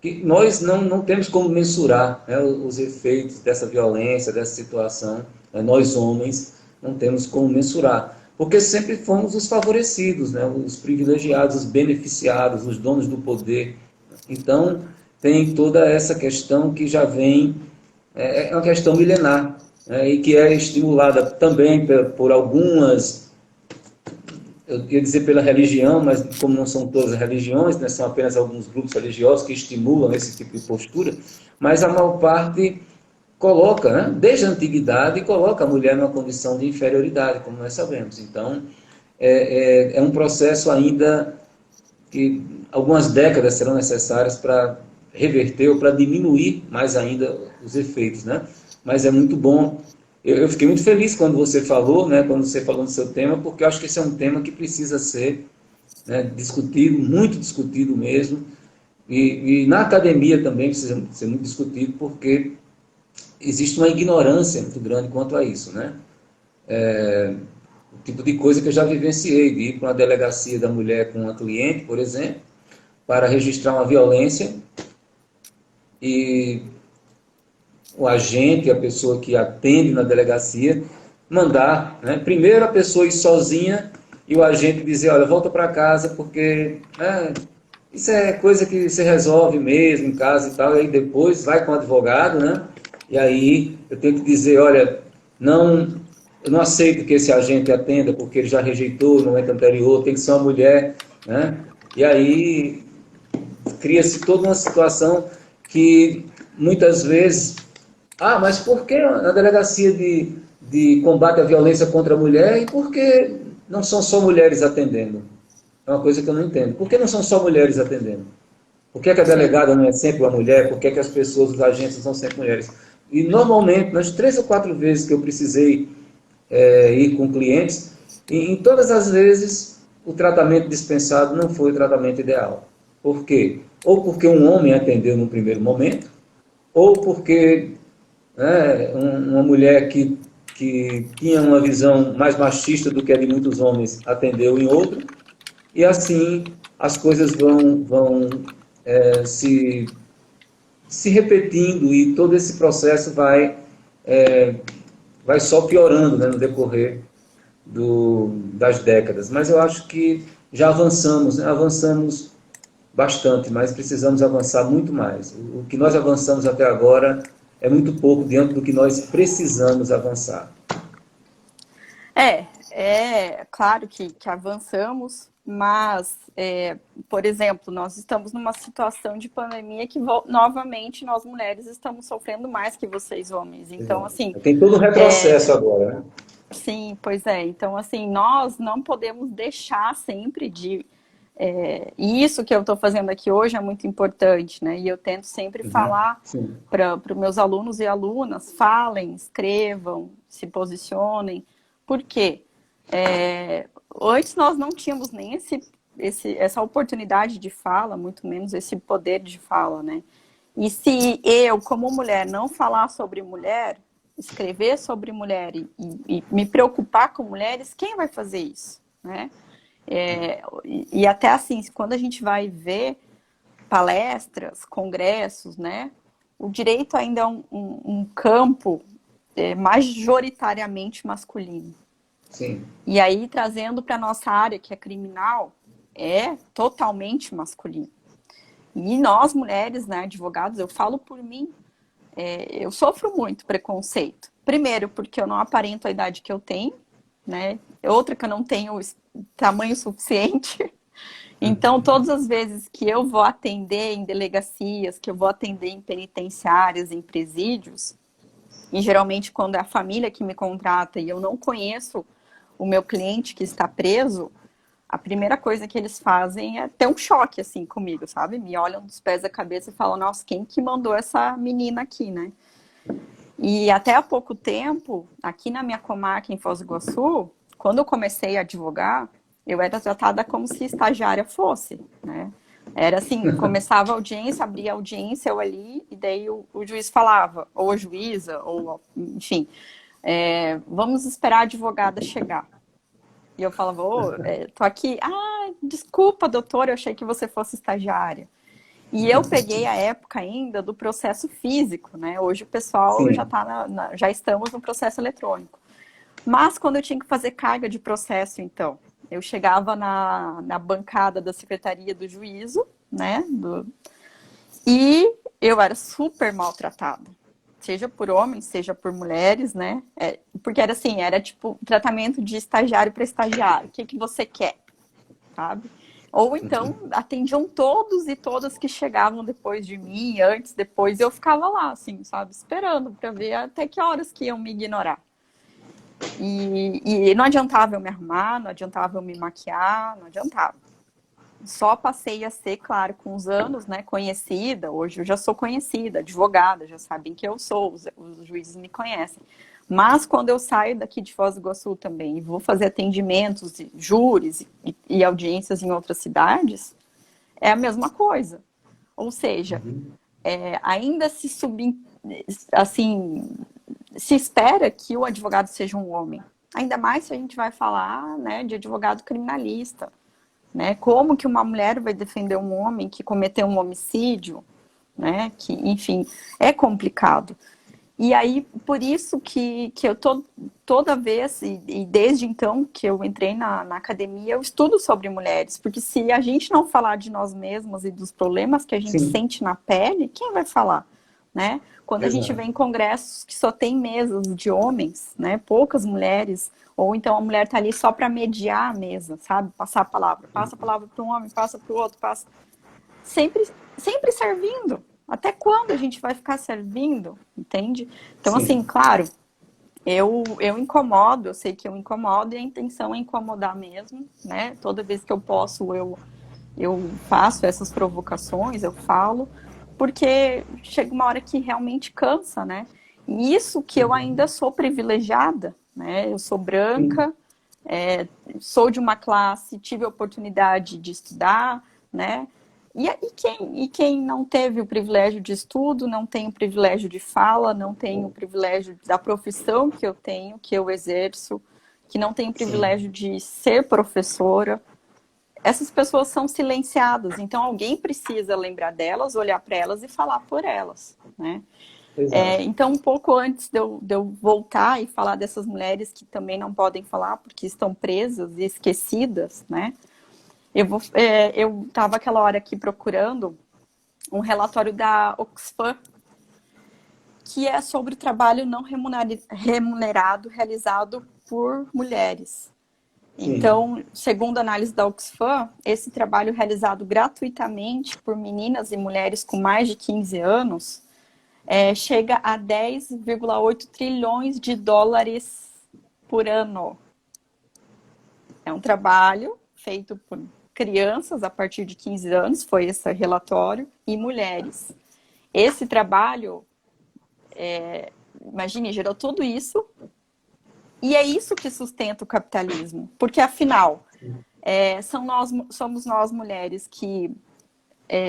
que nós não temos como mensurar, né, os efeitos dessa violência, dessa situação, né, nós homens não temos como mensurar, porque sempre fomos os favorecidos, né, os privilegiados, os beneficiados, os donos do poder. Então, tem toda essa questão que já vem, uma questão milenar, né, e que é estimulada também por algumas, eu ia dizer pela religião, mas como não são todas as religiões, né, são apenas alguns grupos religiosos que estimulam esse tipo de postura, mas a maior parte coloca, né, desde a antiguidade, coloca a mulher numa condição de inferioridade, como nós sabemos. Então, é um processo ainda que algumas décadas serão necessárias para reverter ou para diminuir mais ainda os efeitos, né? Mas é muito bom. Eu fiquei muito feliz quando você falou, né, quando você falou no seu tema, porque eu acho que esse é um tema que precisa ser, né, discutido, muito discutido mesmo, e na academia também precisa ser muito discutido, porque existe uma ignorância muito grande quanto a isso, né? O tipo de coisa que eu já vivenciei, de ir para uma delegacia da mulher com uma cliente, por exemplo, para registrar uma violência, e o agente, a pessoa que atende na delegacia, mandar, né? Primeiro a pessoa ir sozinha e o agente dizer, olha, volta para casa porque isso é coisa que se resolve mesmo em casa e tal, e aí depois vai com o advogado, né? E aí eu tenho que dizer, olha, não, eu não aceito que esse agente atenda porque ele já rejeitou no momento anterior, tem que ser uma mulher, né? E aí cria-se toda uma situação que muitas vezes, mas por que na delegacia de combate à violência contra a mulher e por que não são só mulheres atendendo? É uma coisa que eu não entendo. Por que não são só mulheres atendendo? Por que a Sim. delegada não é sempre uma mulher? Por que as pessoas, os agentes são sempre mulheres? E normalmente, nas 3 ou 4 vezes que eu precisei ir com clientes, em todas as vezes o tratamento dispensado não foi o tratamento ideal. Por quê? Ou porque um homem atendeu no primeiro momento, ou porque uma mulher que tinha uma visão mais machista do que a de muitos homens atendeu em outro, e assim as coisas vão se repetindo e todo esse processo vai só piorando, né, no decorrer das décadas. Mas eu acho que já avançamos, né? Avançamos bastante, mas precisamos avançar muito mais. O que nós avançamos até agora é muito pouco diante do que nós precisamos avançar. É claro que avançamos, mas, por exemplo, nós estamos numa situação de pandemia que, novamente, nós mulheres estamos sofrendo mais que vocês homens. Então, assim, Tem todo um retrocesso agora, né? sim, pois é. Então, assim, nós não podemos deixar sempre de. E isso que eu estou fazendo aqui hoje é muito importante, né? E eu tento sempre falar Sim. para os meus alunos e alunas: falem, escrevam, se posicionem. Por quê? Antes nós não tínhamos nem essa oportunidade de fala, muito menos esse poder de fala, né? E se eu, como mulher, não falar sobre mulher, escrever sobre mulher e me preocupar com mulheres, quem vai fazer isso, né? E até assim, quando a gente vai ver palestras, congressos, né? O direito ainda é um campo majoritariamente masculino. Sim. E aí, trazendo para a nossa área, que é criminal, é totalmente masculino. E nós, mulheres, né, advogados, eu falo por mim, eu sofro muito preconceito. Primeiro, porque eu não aparento a idade que eu tenho, né? Outra, que eu não tenho tamanho suficiente. Então, todas as vezes que eu vou atender em delegacias, que eu vou atender em penitenciárias, em presídios, e geralmente quando é a família que me contrata e eu não conheço o meu cliente que está preso, a primeira coisa que eles fazem é ter um choque, assim, comigo, sabe? Me olham dos pés à cabeça e falam, nossa, quem que mandou essa menina aqui, né? E até há pouco tempo, aqui na minha comarca, em Foz do Iguaçu, quando eu comecei a advogar, eu era tratada como se estagiária fosse, né? Era assim, começava a audiência, abria a audiência, eu ali, e daí o juiz falava, ou a juíza, ou enfim, vamos esperar a advogada chegar. E eu falava, tô aqui, desculpa, doutora, eu achei que você fosse estagiária. E eu peguei a época ainda do processo físico, né? Hoje o pessoal Sim. já tá já estamos no processo eletrônico. Mas quando eu tinha que fazer carga de processo, então, eu chegava na bancada da Secretaria do Juízo, né? E eu era super maltratada. Seja por homens, seja por mulheres, né? Porque era assim, era tipo tratamento de estagiário para estagiário. O que você quer? Sabe? Ou então atendiam todos e todas que chegavam depois de mim, antes, depois, eu ficava lá, assim, sabe, esperando para ver até que horas que iam me ignorar. E não adiantava eu me arrumar, não adiantava eu me maquiar, não adiantava. Só passei a ser, claro, com os anos, né, conhecida. Hoje eu já sou conhecida, advogada, já sabem que eu sou, os juízes me conhecem. Mas quando eu saio daqui de Foz do Iguaçu também e vou fazer atendimentos, júris e audiências em outras cidades, é a mesma coisa. Ou seja, ainda assim, se espera que o advogado seja um homem. Ainda mais se a gente vai falar, né, de advogado criminalista. Né? Como que uma mulher vai defender um homem que cometeu um homicídio, né? Que, enfim, é complicado. E aí, por isso que eu toda vez, e desde então que eu entrei na academia, eu estudo sobre mulheres, porque se a gente não falar de nós mesmas e dos problemas que a gente Sim, sente na pele, quem vai falar, né? Quando a gente vê exato. em congressos que só tem mesas de homens, né? Poucas mulheres, ou então a mulher tá ali só para mediar a mesa, sabe? Passar a palavra. Passa a palavra para um homem, passa para o outro, passa sempre, sempre servindo. Até quando a gente vai ficar servindo, entende? Então, assim, Sim, claro, eu incomodo, eu sei que eu incomodo e a intenção é incomodar mesmo, né? Toda vez que eu posso, eu faço essas provocações, eu falo, porque chega uma hora que realmente cansa, né? E isso que eu ainda sou privilegiada, né? Eu sou sim, branca, sou de uma classe, tive a oportunidade de estudar, né? E quem não teve o privilégio de estudo, não tem o privilégio de fala, não tem o privilégio da profissão que eu tenho, que eu exerço, que não tem o sim, privilégio de ser professora, essas pessoas são silenciadas. Então alguém precisa lembrar delas, olhar para elas e falar por elas, né? exato. Então, um pouco antes de eu voltar e falar dessas mulheres que também não podem falar porque estão presas e esquecidas, né? Eu estava aquela hora aqui procurando um relatório da Oxfam, que é sobre o trabalho não remunerado realizado por mulheres. Sim, Então, segundo a análise da Oxfam, esse trabalho realizado gratuitamente por meninas e mulheres com mais de 15 anos chega a 10,8 trilhões de dólares por ano. É um trabalho feito por crianças a partir de 15 anos, foi esse relatório, e mulheres. Esse trabalho, imagine, gerou tudo isso, e é isso que sustenta o capitalismo, porque afinal, somos nós mulheres que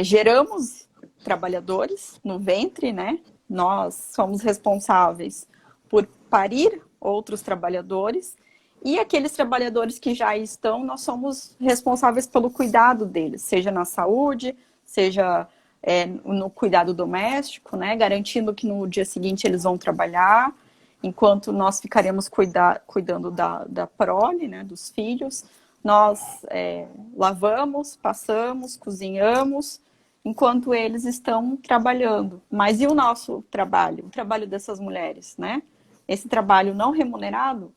geramos trabalhadores no ventre, né? Nós somos responsáveis por parir outros trabalhadores e aqueles trabalhadores que já estão, nós somos responsáveis pelo cuidado deles, seja na saúde, seja no cuidado doméstico, né? Garantindo que no dia seguinte eles vão trabalhar, enquanto nós ficaremos cuidando da prole, né? Dos filhos. Nós lavamos, passamos, cozinhamos, enquanto eles estão trabalhando. Mas e o nosso trabalho? O trabalho dessas mulheres, né? Esse trabalho não remunerado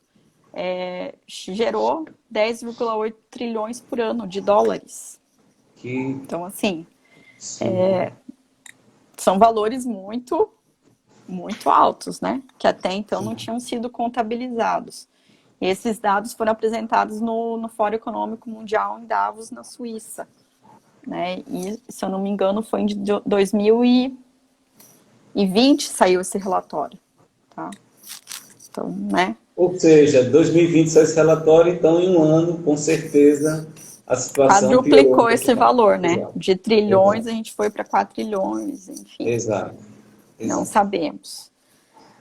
gerou 10,8 trilhões por ano de dólares. que Então, assim, absurdo. são valores muito, muito altos, né? Que até então não Sim. tinham sido contabilizados. E esses dados foram apresentados no Fórum Econômico Mundial em Davos, na Suíça, né? E, se eu não me engano, foi em 2020 saiu esse relatório, tá? Então, né? Ou seja, 2020 saiu esse relatório, então em um ano, com certeza, a situação piorou um Quadruplicou pouco esse mais. valor, né? Exato, De trilhões exato, a gente foi para 4 trilhões, enfim, exato, não exato. sabemos.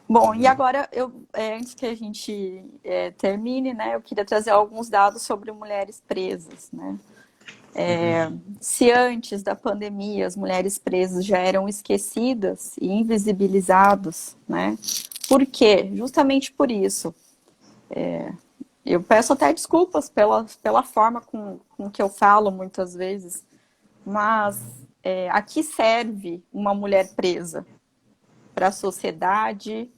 Bom, e agora, antes que a gente termine, né, eu queria trazer alguns dados sobre mulheres presas, né? Se antes da pandemia as mulheres presas já eram esquecidas e invisibilizadas, né? Por quê? Justamente por isso. Eu peço até desculpas pela forma com que eu falo muitas vezes, mas a que serve uma mulher presa? Para a sociedade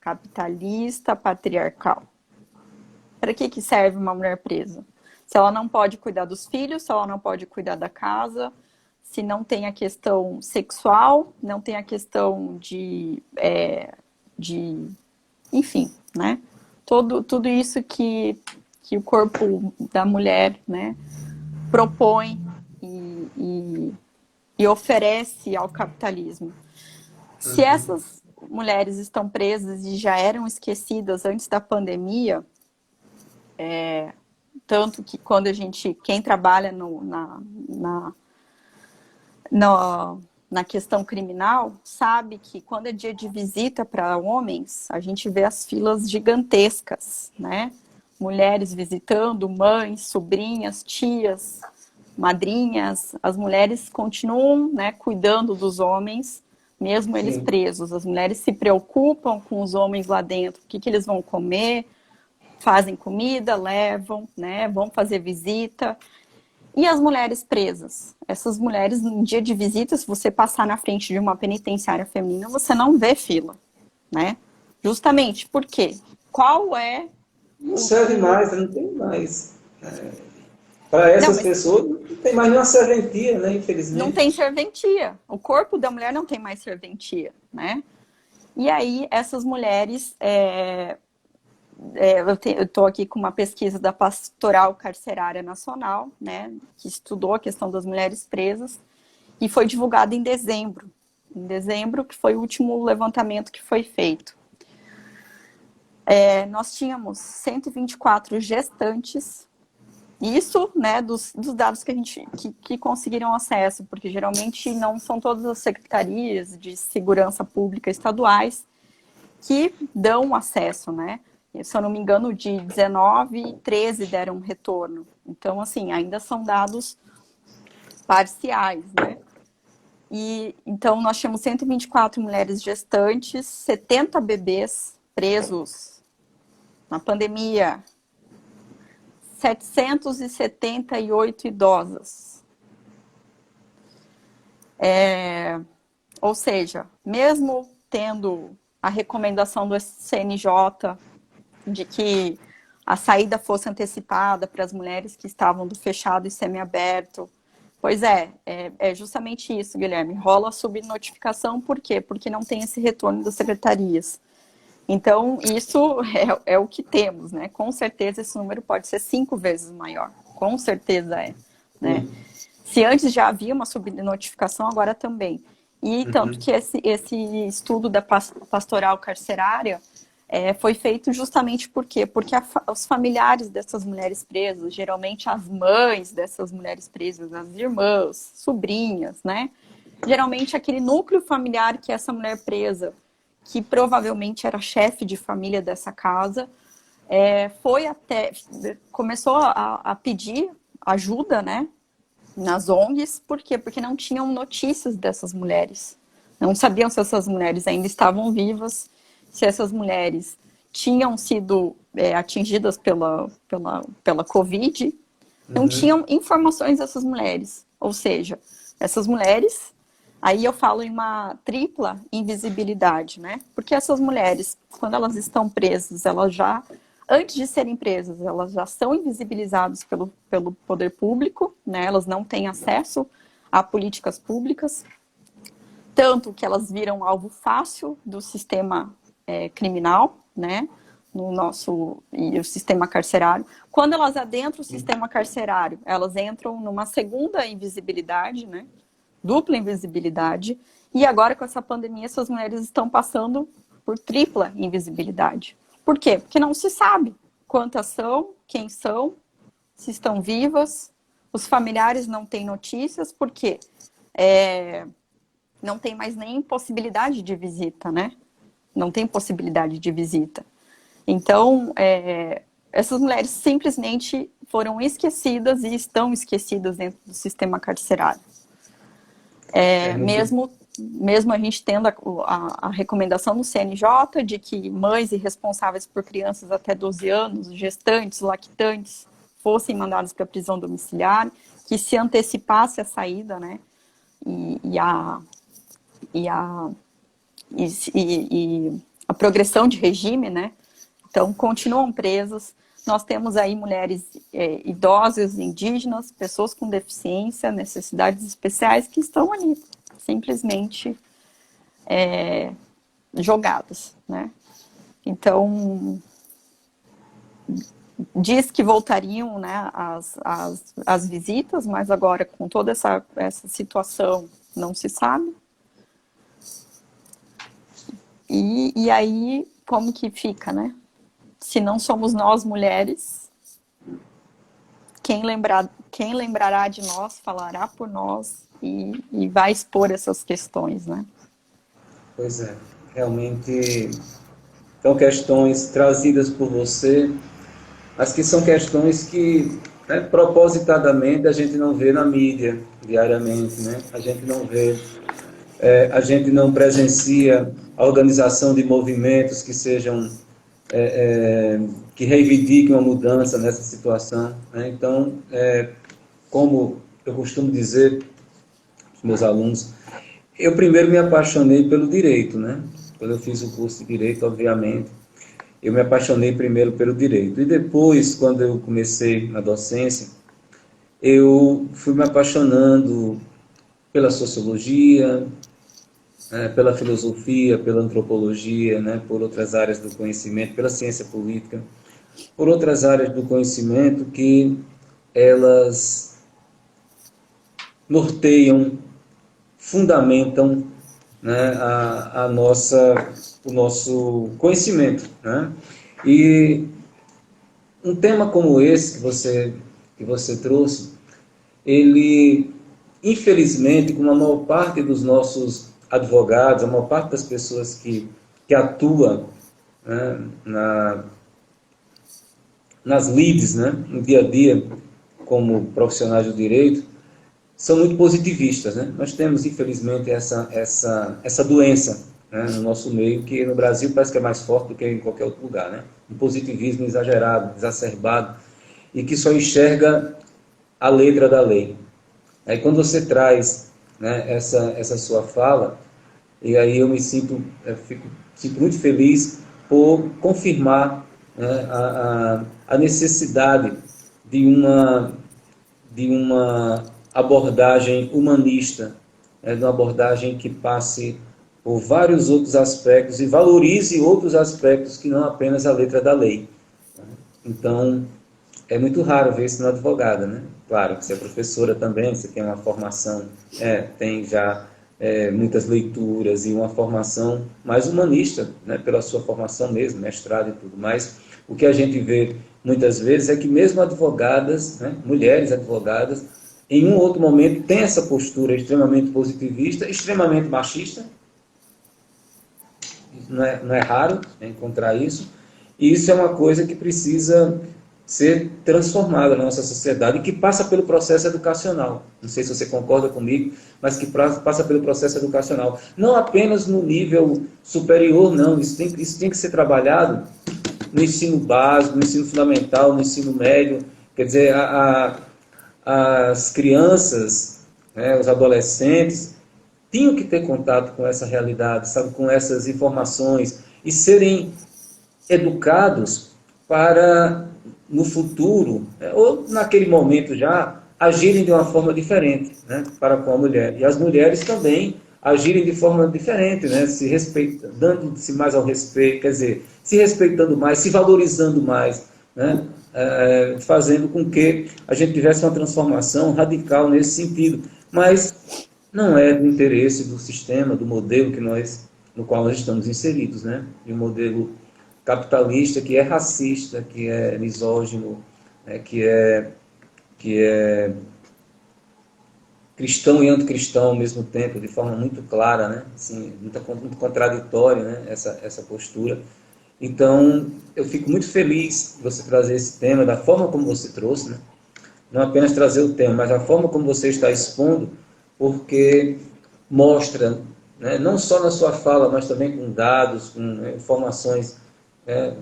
capitalista, patriarcal. Para que serve uma mulher presa? Se ela não pode cuidar dos filhos, se ela não pode cuidar da casa, se não tem a questão sexual, não tem a questão de enfim, né? Tudo isso que o corpo da mulher, né, propõe e oferece ao capitalismo. Se essas mulheres estão presas e já eram esquecidas antes da pandemia, tanto que quando quem trabalha no, na questão criminal, sabe que quando é dia de visita para homens, a gente vê as filas gigantescas, né? Mulheres visitando, mães, sobrinhas, tias, madrinhas, as mulheres continuam, né, cuidando dos homens, mesmo eles Sim. presos. As mulheres se preocupam com os homens lá dentro, o que, que eles vão comer, fazem comida, levam, né, vão fazer visita. E as mulheres presas? Essas mulheres, no dia de visita, se você passar na frente de uma penitenciária feminina, você não vê fila, né? Justamente por quê? Qual é Não serve mais, não tem mais. Para Não, essas mas pessoas, não tem mais nenhuma serventia, né? não tem Infelizmente. serventia. O corpo da mulher não tem mais serventia, né? E aí, essas mulheres, eu estou aqui com uma pesquisa da Pastoral Carcerária Nacional, né, que estudou a questão das mulheres presas, e foi divulgada em dezembro. Em dezembro, que foi o último levantamento que foi feito. Nós tínhamos 124 gestantes, isso, né, dos dados que a gente que conseguiram acesso, porque geralmente não são todas as secretarias de segurança pública estaduais que dão acesso, né? Se eu não me engano, de 19, 13 deram retorno. Então, assim, ainda são dados parciais, né? E então nós tínhamos 124 mulheres gestantes, 70 bebês presos na pandemia, 778 idosas. Ou seja, mesmo tendo a recomendação do CNJ de que a saída fosse antecipada para as mulheres que estavam do fechado e semiaberto, pois é justamente isso, Guilherme. Rola a subnotificação, por quê? Porque não tem esse retorno das secretarias. Então, isso é o que temos, né? Com certeza esse número pode ser 5 vezes maior. Com certeza né? Se antes já havia uma subnotificação, agora também. E tanto que esse estudo da pastoral carcerária foi feito justamente por quê? Porque os familiares dessas mulheres presas, geralmente as mães dessas mulheres presas, as irmãs, sobrinhas, né? Geralmente aquele núcleo familiar que essa mulher presa, que provavelmente era chefe de família dessa casa, começou a pedir ajuda, né, nas ONGs. Por quê? Porque não tinham notícias dessas mulheres. Não sabiam se essas mulheres ainda estavam vivas, se essas mulheres tinham sido atingidas pela Covid. Não tinham informações dessas mulheres. Ou seja, essas mulheres... Aí eu falo em uma tripla invisibilidade, né? Porque essas mulheres, quando elas estão presas, antes de serem presas, elas já são invisibilizadas pelo poder público, né? Elas não têm acesso a políticas públicas, tanto que elas viram alvo fácil do sistema criminal, né? E o sistema carcerário. Quando elas adentram o sistema carcerário, elas entram numa segunda invisibilidade, né? Dupla invisibilidade, e agora com essa pandemia essas mulheres estão passando por tripla invisibilidade. Por quê? Porque não se sabe quantas são, quem são, se estão vivas, os familiares não têm notícias, porque não tem mais nem possibilidade de visita, né? Não tem possibilidade de visita. Então, essas mulheres simplesmente foram esquecidas e estão esquecidas dentro do sistema carcerário. Mesmo a gente tendo a recomendação do CNJ de que mães e responsáveis por crianças até 12 anos, gestantes, lactantes, fossem mandadas para a prisão domiciliar, que se antecipasse a saída, né? E a progressão de regime, né? Então, continuam presas. Nós temos aí mulheres idosas, indígenas, pessoas com deficiência, necessidades especiais, que estão ali, simplesmente jogadas, né? Então, diz que voltariam, né, as visitas, mas agora com toda essa situação não se sabe. E aí, como que fica, né? Se não somos nós mulheres, quem lembrará de nós, falará por nós e vai expor essas questões, né? Pois é, realmente são questões trazidas por você, mas que são questões que, né, propositadamente a gente não vê na mídia diariamente, né? A gente não vê a gente não presencia a organização de movimentos que sejam, que reivindiquem uma mudança nessa situação, né? Então, como eu costumo dizer aos meus alunos, eu primeiro me apaixonei pelo direito, né? Quando eu fiz o curso de direito, obviamente, eu me apaixonei primeiro pelo direito. E depois, quando eu comecei na docência, eu fui me apaixonando pela sociologia, pela filosofia, pela antropologia, né, por outras áreas do conhecimento, pela ciência política, por outras áreas do conhecimento que elas norteiam, fundamentam, né, o nosso conhecimento, né? E um tema como esse que você trouxe, ele, infelizmente, como a maior parte dos nossos advogados, a maior parte das pessoas que atuam, né, nas lides, né, no dia a dia, como profissionais do direito, são muito positivistas, né? Nós temos, infelizmente, essa doença, né, no nosso meio, que no Brasil parece que é mais forte do que em qualquer outro lugar, né? Um positivismo exagerado, exacerbado, e que só enxerga a letra da lei. Aí quando você traz, né, essa sua fala, e aí eu me sinto muito feliz por confirmar, né, a necessidade de uma abordagem humanista, né, de uma abordagem que passe por vários outros aspectos e valorize outros aspectos que não apenas a letra da lei. Então, é muito raro ver isso na advogada, né? Claro que você é professora também, você tem uma formação, tem já muitas leituras e uma formação mais humanista, né? Pela sua formação mesmo, mestrado e tudo. Mas o que a gente vê muitas vezes é que mesmo advogadas, né? Mulheres advogadas, em um outro momento têm essa postura extremamente positivista, extremamente machista. Não é raro, né, encontrar isso. E isso é uma coisa que precisa ser transformada na nossa sociedade e que passa pelo processo educacional. Não sei se você concorda comigo, mas que passa pelo processo educacional. Não apenas no nível superior, não. Isso tem que ser trabalhado no ensino básico, no ensino fundamental, no ensino médio. Quer dizer, as crianças, né, os adolescentes, tinham que ter contato com essa realidade, sabe, com essas informações e serem educados para, no futuro, ou naquele momento já, agirem de uma forma diferente, né, para com a mulher. E as mulheres também agirem de forma diferente, né, se respeitando, dando-se mais ao respeito, quer dizer, se respeitando mais, se valorizando mais, né, fazendo com que a gente tivesse uma transformação radical nesse sentido. Mas não é do interesse do sistema, do modelo no qual nós estamos inseridos, né, de um modelo capitalista, que é racista, que é misógino, né, que é cristão e anticristão ao mesmo tempo, de forma muito clara, né, assim, muito contraditória, né, essa postura. Então, eu fico muito feliz de você trazer esse tema da forma como você trouxe, né, não apenas trazer o tema, mas a forma como você está expondo, porque mostra, né, não só na sua fala, mas também com dados, com, né, informações, né,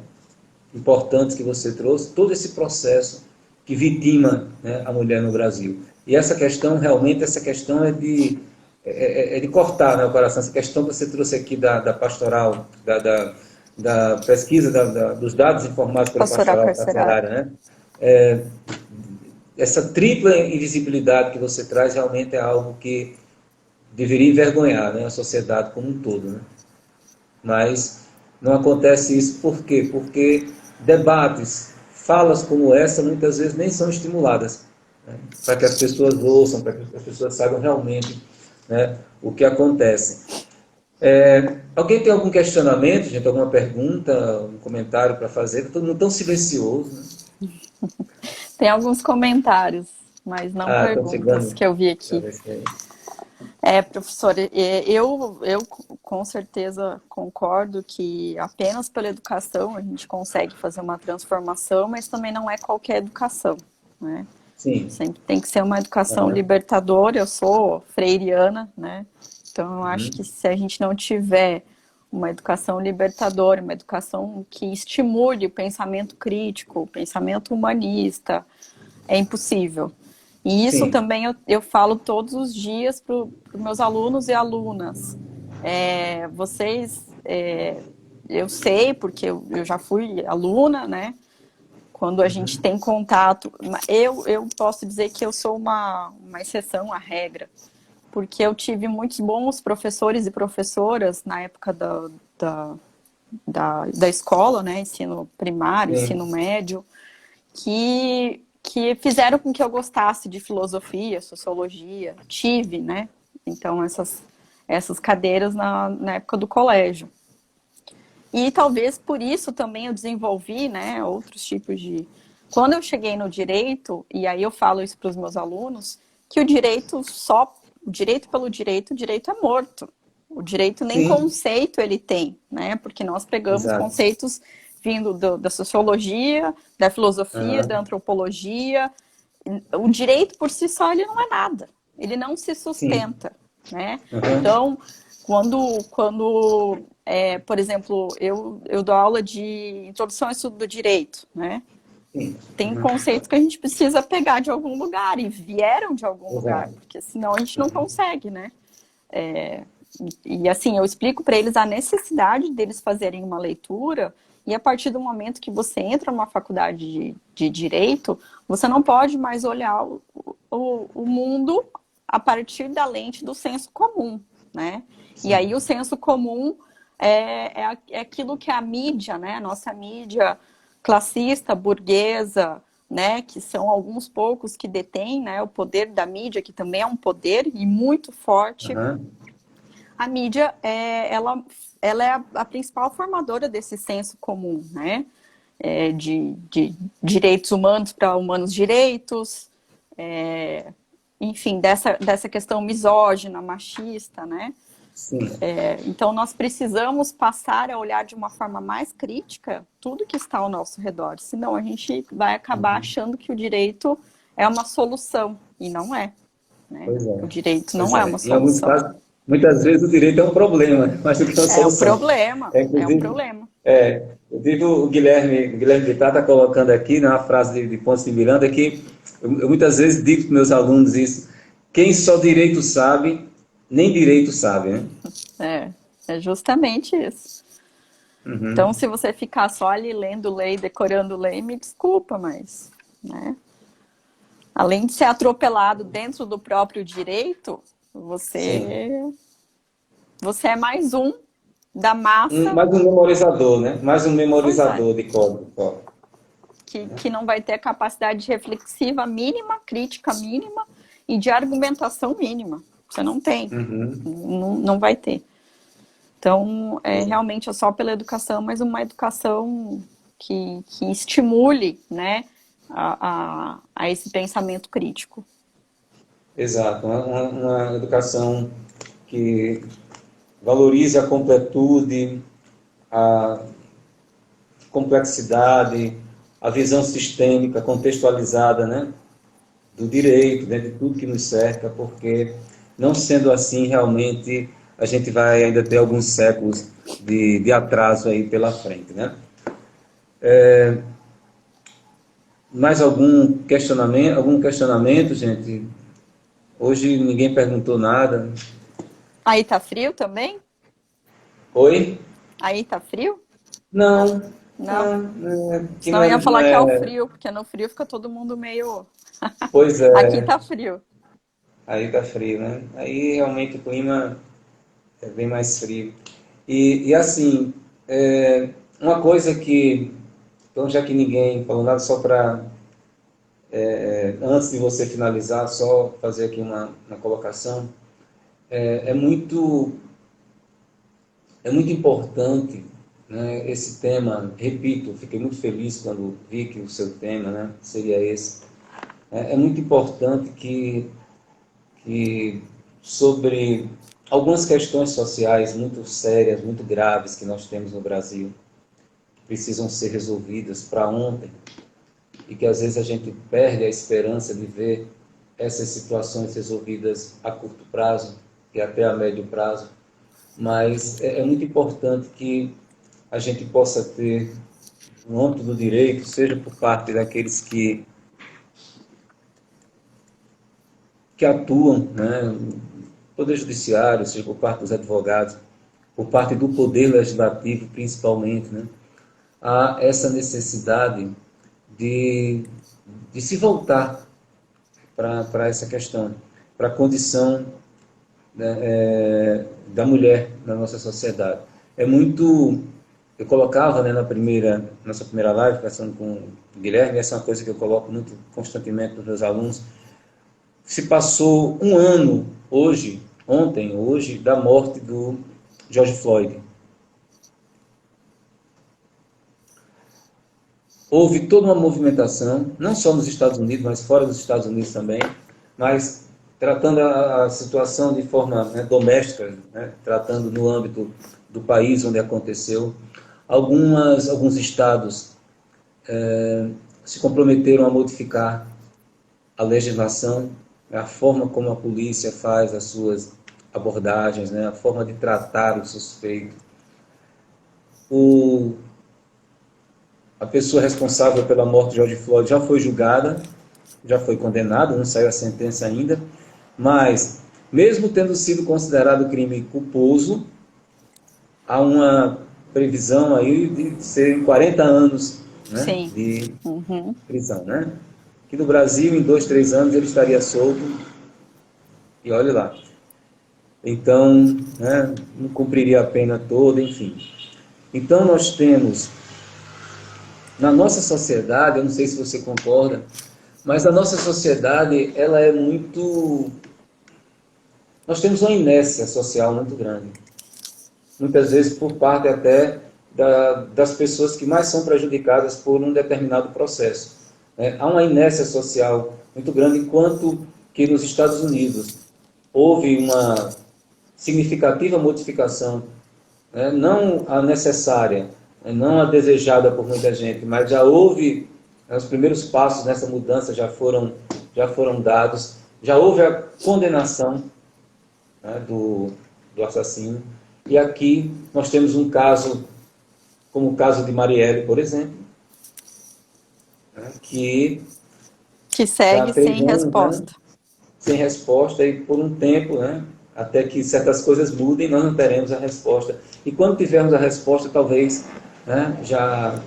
importantes que você trouxe, todo esse processo que vitima, né, a mulher no Brasil. E essa questão, realmente, essa questão é de cortar, né, o coração. Essa questão que você trouxe aqui da pastoral, da pesquisa, dos dados informados pela Pastoral pastoral carcerária. carcerária, né? É, essa tripla invisibilidade que você traz realmente é algo que deveria envergonhar, né, a sociedade como um todo, né? Mas não acontece isso por quê? Porque debates, falas como essa, muitas vezes nem são estimuladas, né, para que as pessoas ouçam, para que as pessoas saibam realmente, né, o que acontece. Alguém tem algum questionamento, gente? Alguma pergunta, um comentário para fazer? Todo mundo tão silencioso, né? Tem alguns comentários, mas não Estão perguntas chegando. que eu vi Deixa eu aqui. ver se... Professor, eu com certeza concordo que apenas pela educação a gente consegue fazer uma transformação, mas também não é qualquer educação, né? Sim. Sempre tem que ser uma educação Uhum. libertadora. Eu sou freiriana, né? Então, eu acho que Uhum. se a gente não tiver uma educação libertadora, uma educação que estimule o pensamento crítico, o pensamento humanista, é impossível. E isso Sim, também eu falo todos os dias para os meus alunos e alunas. Vocês, eu sei, porque eu já fui aluna, né? Quando a gente tem contato, eu posso dizer que eu sou uma exceção à regra, porque eu tive muitos bons professores e professoras na época da escola, né? Ensino primário, ensino sim. médio, que fizeram com que eu gostasse de filosofia, sociologia, tive, né? Então, essas cadeiras na época do colégio. E talvez por isso também eu desenvolvi, né, outros tipos de. Quando eu cheguei no direito, e aí eu falo isso para os meus alunos, que o direito o direito, o direito é morto. O direito nem Sim, conceito ele tem, né? Porque nós pegamos exato. conceitos vindo da sociologia, da filosofia, da Aham. antropologia. O direito por si só ele não é nada. Ele não se Sim. sustenta, né? Aham. Então, por exemplo, eu dou aula de introdução ao estudo do direito, né? Sim. Tem Aham. conceitos que a gente precisa pegar de algum lugar e vieram de algum lugar, Exato. porque senão a gente não Aham. consegue, né? E assim, eu explico para eles a necessidade deles fazerem uma leitura, e a partir do momento que você entra numa faculdade de direito, você não pode mais olhar o mundo a partir da lente do senso comum, né? E Sim. aí o senso comum é aquilo que a mídia, né? A nossa mídia classista, burguesa, né? Que são alguns poucos que detêm, né? O poder da mídia, que também é um poder e muito forte. Aham. A mídia, ela é a principal formadora desse senso comum, né? De direitos humanos para humanos direitos, enfim, dessa questão misógina, machista, né? Sim. Então, nós precisamos passar a olhar de uma forma mais crítica tudo que está ao nosso redor, senão a gente vai acabar Uhum. achando que o direito é uma solução, e não é, né? Pois O é. direito Pois não é uma é. Em alguns solução. casos, muitas vezes o direito é um problema, mais do que uma É um solução. problema, é um Inclusive, problema. o Guilherme Vittar está colocando aqui na frase de Ponce de Miranda que eu muitas vezes digo para meus alunos isso: quem só direito sabe, nem direito sabe, né? É, é justamente isso. Então, Uhum. se você ficar só ali lendo lei, decorando lei, me desculpa, mas, né? Além de ser atropelado dentro do próprio direito, Sim. você é mais um da massa, Mais um memorizador, né? Mais um pois é, memorizador de código. Só. que não vai ter capacidade reflexiva mínima, crítica mínima e de argumentação mínima. Você não tem, Uhum. não vai ter. Então, realmente é só pela educação, mas uma educação que estimule, né, a esse pensamento crítico. Exato. Uma educação que valorize a completude, a complexidade, a visão sistêmica, contextualizada, né? Do direito, né, de tudo que nos cerca, porque não sendo assim, realmente a gente vai ainda ter alguns séculos de atraso aí pela frente, né? Mais algum questionamento, gente? Hoje ninguém perguntou nada. Aí tá frio também? Oi? Aí tá frio? Não, Não. não, que Senão não eu ia é, não falar que é o é. frio, porque no frio fica todo mundo meio. Pois Aqui é, tá frio. aí tá frio, né? Aí realmente o clima é bem mais frio. E assim, uma coisa que, então já que ninguém falou nada, só para, antes de você finalizar, só fazer aqui uma colocação, é, é muito, é muito importante, né, esse tema, repito, fiquei muito feliz quando vi que o seu tema, né, seria esse. É muito importante que sobre algumas questões sociais muito sérias, muito graves que nós temos no Brasil, precisam ser resolvidas para ontem e que às vezes a gente perde a esperança de ver essas situações resolvidas a curto prazo. e até a médio prazo, mas é muito importante que a gente possa ter, no âmbito do direito, seja por parte daqueles que atuam, né, no Poder Judiciário, seja por parte dos advogados, por parte do Poder Legislativo, principalmente, né, há essa necessidade de, de se voltar para essa questão, para a condição, né, da mulher na nossa sociedade. É muito... Eu colocava, né, nossa primeira live, conversando com o Guilherme, essa é uma coisa que eu coloco muito constantemente para os meus alunos. Se passou um ano hoje, da morte do George Floyd. Houve toda uma movimentação, não só nos Estados Unidos, mas fora dos Estados Unidos também, mas tratando a situação de forma, né, doméstica, né, tratando no âmbito do país onde aconteceu. Alguns estados se comprometeram a modificar a legislação, a forma como a polícia faz as suas abordagens, né, a forma de tratar o suspeito. A pessoa responsável pela morte de George Floyd já foi julgada, já foi condenada, não saiu a sentença ainda, mas, mesmo tendo sido considerado crime culposo, há uma previsão aí de ser 40 anos, né, Sim. de Uhum. prisão, né? Que no Brasil, em 2, 3 anos, ele estaria solto, e olhe lá. Então, né, não cumpriria a pena toda, enfim. Então, nós temos, na nossa sociedade, eu não sei se você concorda, mas a nossa sociedade, ela é muito... Nós temos uma inércia social muito grande. Muitas vezes por parte até das pessoas que mais são prejudicadas por um determinado processo. Há uma inércia social muito grande, enquanto que nos Estados Unidos houve uma significativa modificação, né, não a necessária, não a desejada por muita gente, mas já houve, os primeiros passos nessa mudança já foram dados, já houve a condenação, né, do assassino. E aqui nós temos um caso, como o caso de Marielle, por exemplo, né, que já há segue 3 sem anos, né, resposta. sem resposta, e por um tempo, né, até que certas coisas mudem, nós não teremos a resposta. E quando tivermos a resposta, talvez, né, já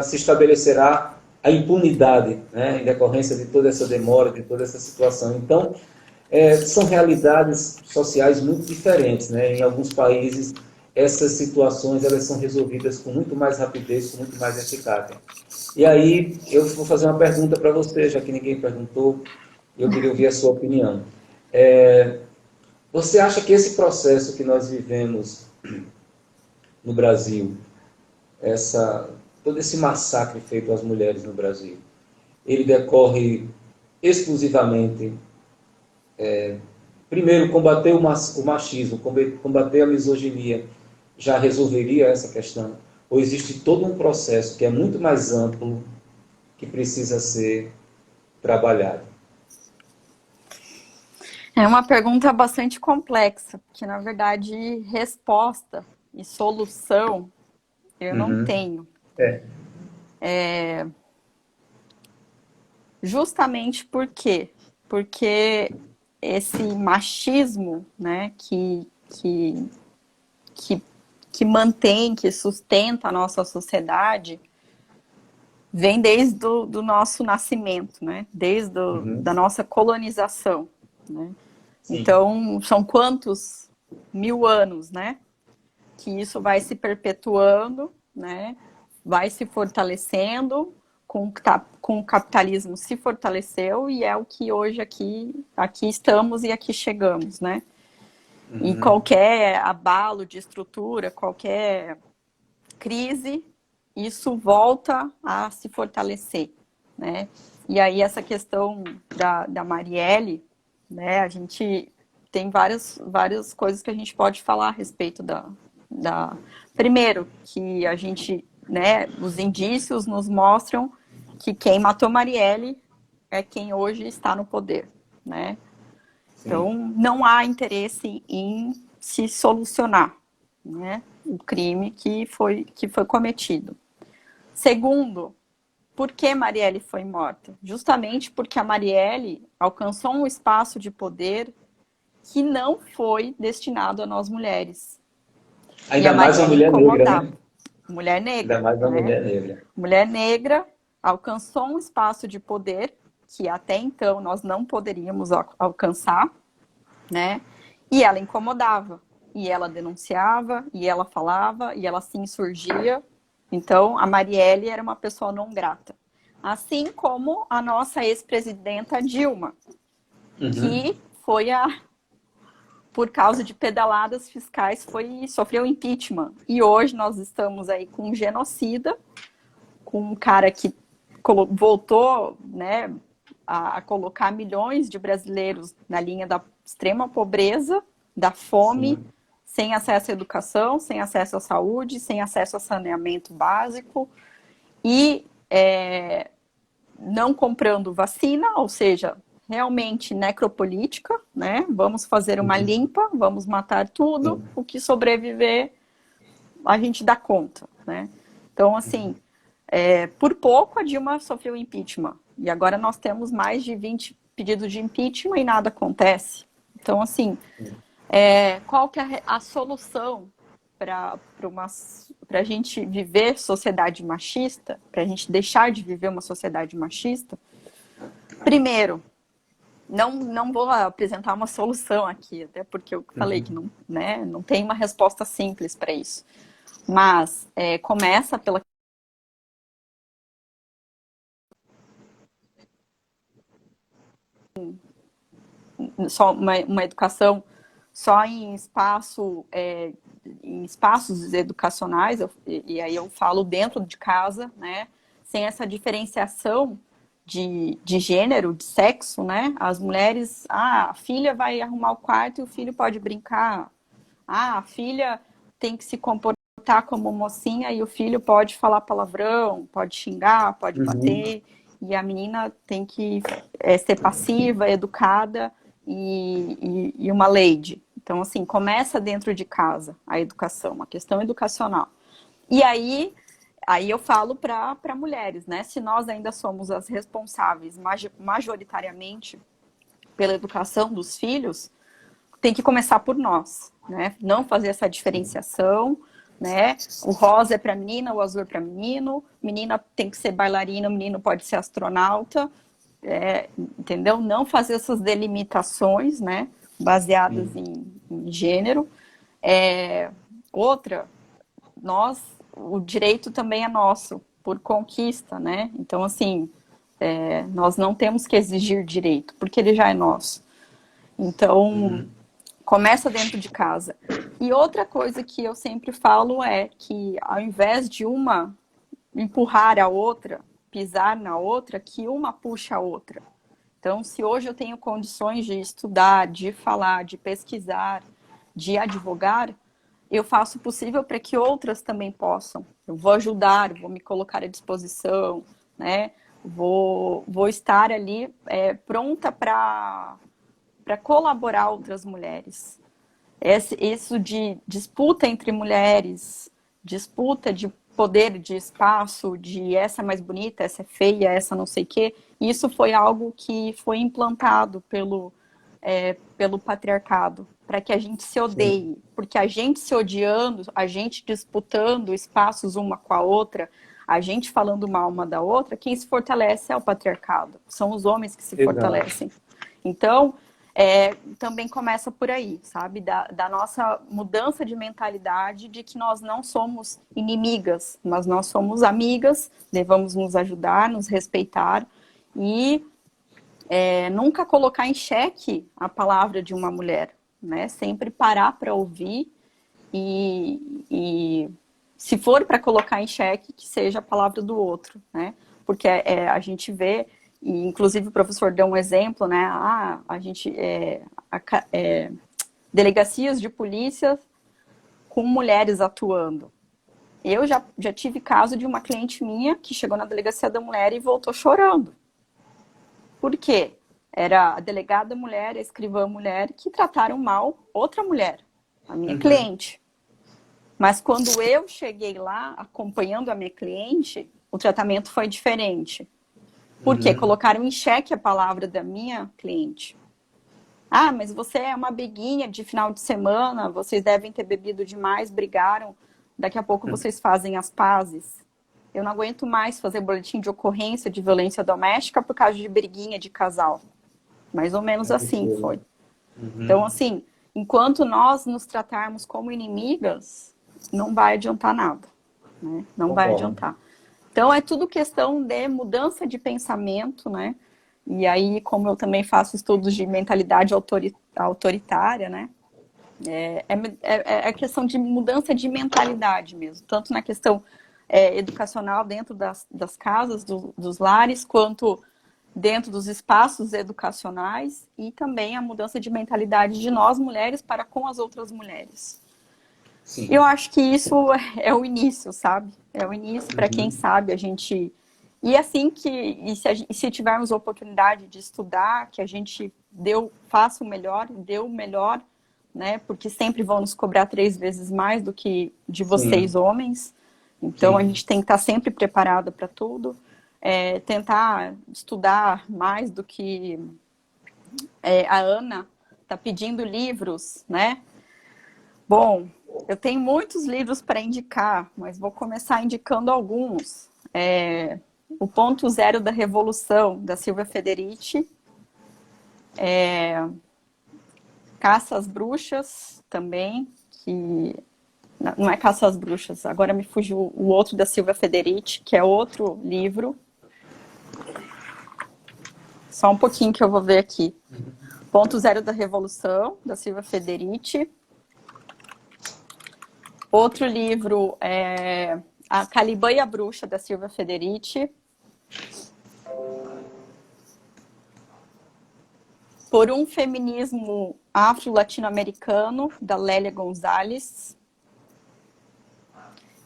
se estabelecerá a impunidade, né, em decorrência de toda essa demora, de toda essa situação. Então, são realidades sociais muito diferentes, né? Em alguns países, essas situações elas são resolvidas com muito mais rapidez, com muito mais eficácia. E aí, eu vou fazer uma pergunta para você, já que ninguém perguntou, eu queria ouvir a sua opinião. Você acha que esse processo que nós vivemos no Brasil, todo esse massacre feito às mulheres no Brasil, ele decorre exclusivamente... Primeiro, combater o machismo, combater a misoginia, já resolveria essa questão? Ou existe todo um processo que é muito mais amplo, que precisa ser trabalhado? É uma pergunta bastante complexa, porque, na verdade, resposta e solução eu não Uhum. tenho. É. Justamente por quê? Porque esse machismo, né, que mantém, que sustenta a nossa sociedade, vem desde do nosso nascimento, né? Desde da Uhum. nossa colonização, né? Sim. Então, são quantos 1000 anos, né? Que isso vai se perpetuando, né? Vai se fortalecendo, com o capitalismo se fortaleceu e é o que hoje aqui estamos e aqui chegamos, né? E Uhum. qualquer abalo de estrutura, qualquer crise, isso volta a se fortalecer, né? E aí essa questão da Marielle, né? A gente tem várias coisas que a gente pode falar a respeito Primeiro, que a gente, né? Os indícios nos mostram que quem matou Marielle é quem hoje está no poder, né? Então, sim. não há interesse em se solucionar, né, o crime que foi cometido. Segundo, por que Marielle foi morta? Justamente porque a Marielle alcançou um espaço de poder que não foi destinado a nós mulheres. E a Ainda mais uma Marielle mulher negra, incomodava. né? Mulher Ainda negra, mais uma né? mulher negra. Mulher negra alcançou um espaço de poder que até então nós não poderíamos alcançar, né? E ela incomodava, e ela denunciava, e ela falava, e ela se insurgia. Então, a Marielle era uma pessoa não grata. Assim como a nossa ex-presidenta Dilma, Uhum. que foi por causa de pedaladas fiscais, sofreu impeachment. E hoje nós estamos aí com um genocida, com um cara que voltou, né, a colocar milhões de brasileiros na linha da extrema pobreza, da fome, Sim. sem acesso à educação, sem acesso à saúde, sem acesso a saneamento básico e não comprando vacina, ou seja, realmente necropolítica, né? Vamos fazer uma Uhum. limpa, vamos matar tudo, Sim. o que sobreviver a gente dá conta, né? Então, assim, por pouco a Dilma sofreu impeachment. E agora nós temos mais de 20 pedidos de impeachment e nada acontece. Então, assim, qual que é a solução para a gente viver sociedade machista, para a gente deixar de viver uma sociedade machista? Primeiro, não vou apresentar uma solução aqui, até porque eu falei que Uhum. não, né, não tem uma resposta simples para isso. Mas começa pela só uma educação só em espaços educacionais, e aí eu falo dentro de casa, né? Sem essa diferenciação de gênero, de sexo, né? As mulheres, a filha vai arrumar o quarto e o filho pode brincar. A filha tem que se comportar como mocinha e o filho pode falar palavrão, pode xingar, pode Uhum. bater, e a menina tem que ser passiva, educada e uma lady. Então, assim, começa dentro de casa a educação, a questão educacional. E aí eu falo para mulheres, né? Se nós ainda somos as responsáveis majoritariamente pela educação dos filhos, tem que começar por nós, né? Não fazer essa diferenciação, né? O rosa é para menina, o azul é para menino, menina tem que ser bailarina, o menino pode ser astronauta, entendeu? Não fazer essas delimitações, né? Baseadas Sim. em gênero. Outra, o direito também é nosso, por conquista, né? Então, assim, nós não temos que exigir direito, porque ele já é nosso. Então, Uhum. começa dentro de casa. E outra coisa que eu sempre falo é que ao invés de uma empurrar a outra, pisar na outra, que uma puxa a outra. Então, se hoje eu tenho condições de estudar, de falar, de pesquisar, de advogar, eu faço o possível para que outras também possam. Eu vou ajudar, vou me colocar à disposição, né? Vou estar ali pronta para colaborar outras mulheres. Isso de disputa entre mulheres, disputa de poder, de espaço, de essa é mais bonita, essa é feia, essa não sei o quê, isso foi algo que foi implantado pelo patriarcado, para que a gente se Sim. odeie, porque a gente se odiando, a gente disputando espaços uma com a outra, a gente falando mal uma da outra, quem se fortalece é o patriarcado, são os homens que se Exato. fortalecem. Então, também começa por aí, sabe? Da nossa mudança de mentalidade de que nós não somos inimigas, mas nós somos amigas, devemos nos ajudar, nos respeitar e nunca colocar em xeque a palavra de uma mulher, né? Sempre parar para ouvir e se for para colocar em xeque, que seja a palavra do outro, né? Porque a gente vê, e inclusive o professor deu um exemplo, né? A gente delegacias de polícia com mulheres atuando. Eu já tive caso de uma cliente minha que chegou na delegacia da mulher e voltou chorando. Por quê? Era a delegada mulher, a escrivã mulher, que trataram mal outra mulher, a minha Uhum. cliente. Mas quando eu cheguei lá, acompanhando a minha cliente, o tratamento foi diferente. Por quê? Uhum. Colocaram em xeque a palavra da minha cliente. Ah, mas você é uma beguinha de final de semana, vocês devem ter bebido demais, brigaram, daqui a pouco vocês fazem as pazes. Eu não aguento mais fazer boletim de ocorrência de violência doméstica por causa de briguinha de casal. Mais ou menos assim Absurdo. foi. Então, Uhum. assim, enquanto nós nos tratarmos como inimigas, não vai adiantar nada, né? Não vai Concordo. adiantar. Então, é tudo questão de mudança de pensamento, né? E aí, como eu também faço estudos de mentalidade autoritária, né? É questão de mudança de mentalidade mesmo, tanto na questão educacional dentro das casas, dos lares, quanto dentro dos espaços educacionais e também a mudança de mentalidade de nós mulheres para com as outras mulheres. Eu Sim. acho que isso é o início, sabe? É o início para quem Uhum. sabe a gente. E assim que. Se tivermos a oportunidade de estudar, que a gente faça o melhor, dê o melhor, né? Porque sempre vão nos cobrar 3 vezes mais do que de vocês, Sim, homens. Então a sim. gente tem que estar sempre preparado para tudo. Tentar estudar mais do que a Ana está pedindo livros, né? Bom, eu tenho muitos livros para indicar, mas vou começar indicando alguns. O Ponto Zero da Revolução, da Silvia Federici. Caça às Bruxas, também, que não é Caça às Bruxas, agora me fugiu o outro da Silvia Federici, que é outro livro. Só um pouquinho que eu vou ver aqui. Ponto Zero da Revolução, da Silvia Federici. Outro livro é A Caliban e a Bruxa, da Silvia Federici. Por um Feminismo Afro-Latino-Americano, da Lélia Gonzalez.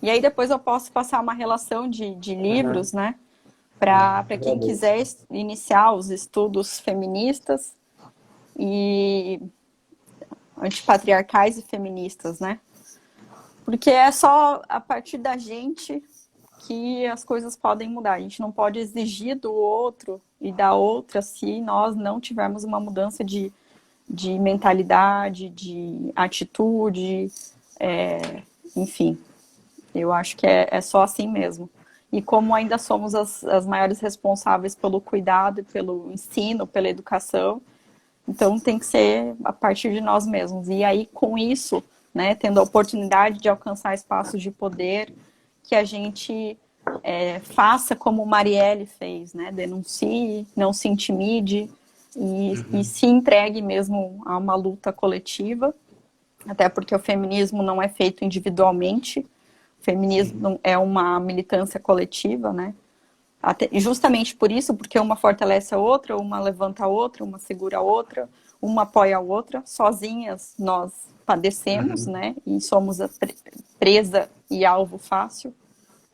E aí depois eu posso passar uma relação de livros, Uhum. né? Para quem Agradeço. quiser iniciar os estudos feministas e antipatriarcais e feministas, né? Porque é só a partir da gente que as coisas podem mudar. A gente não pode exigir do outro e da outra se nós não tivermos uma mudança de mentalidade, de atitude, enfim. Eu acho que é só assim mesmo. E como ainda somos as maiores responsáveis pelo cuidado e pelo ensino, pela educação, então tem que ser a partir de nós mesmos. E aí, com isso, né, tendo a oportunidade de alcançar espaços de poder, que a gente faça como Marielle fez, né? Denuncie, não se intimide e se entregue mesmo a uma luta coletiva, até porque o feminismo não é feito individualmente, o Sim. feminismo é uma militância coletiva, né? Justamente por isso, porque uma fortalece a outra, uma levanta a outra, uma segura a outra, uma apoia a outra. Sozinhas nós padecemos, Uhum. né? E somos a presa e alvo fácil.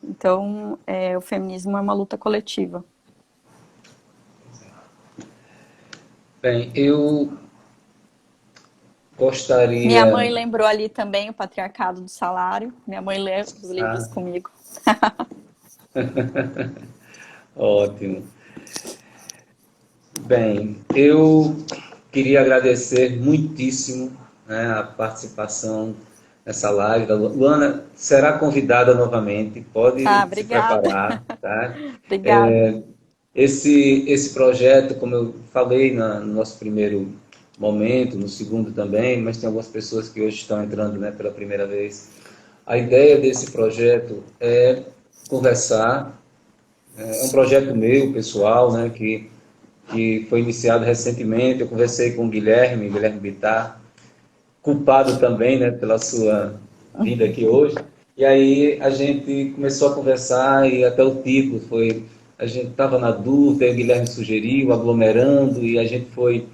Então, o feminismo é uma luta coletiva. Bem, eu Minha mãe gostaria. lembrou ali também o Patriarcado do Salário. Minha mãe lê os livros Ah, comigo. ótimo. Bem, eu queria agradecer muitíssimo, né, a participação nessa live da Luana. Será convidada novamente, Ah, pode se obrigada. preparar, tá? Obrigada. Esse projeto, como eu falei no nosso primeiro momento, no segundo também, mas tem algumas pessoas que hoje estão entrando, né, pela primeira vez. A ideia desse projeto é conversar, é um projeto meu, pessoal, né, que foi iniciado recentemente. Eu conversei com o Guilherme Bittar, culpado também, né, pela sua vinda aqui hoje. E aí a gente começou a conversar e até o título foi, a gente estava na dúvida, aí o Guilherme sugeriu, aglomerando, e a gente foi,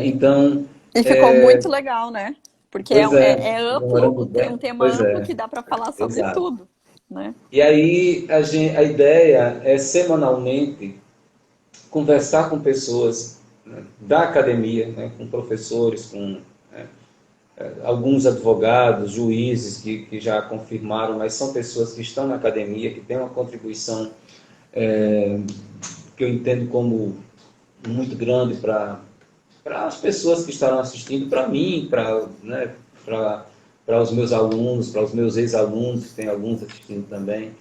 então, E ficou muito legal, né? Porque pois é é, amplo, aglomerando um bem, tema pois amplo que é, dá para falar sobre exato. tudo, né? E aí a ideia é semanalmente conversar com pessoas, da academia, né, com professores, com alguns advogados, juízes que já confirmaram, mas são pessoas que estão na academia, que têm uma contribuição que eu entendo como muito grande para as pessoas que estarão assistindo, para mim, para os meus alunos, para os meus ex-alunos, que tem alguns assistindo também.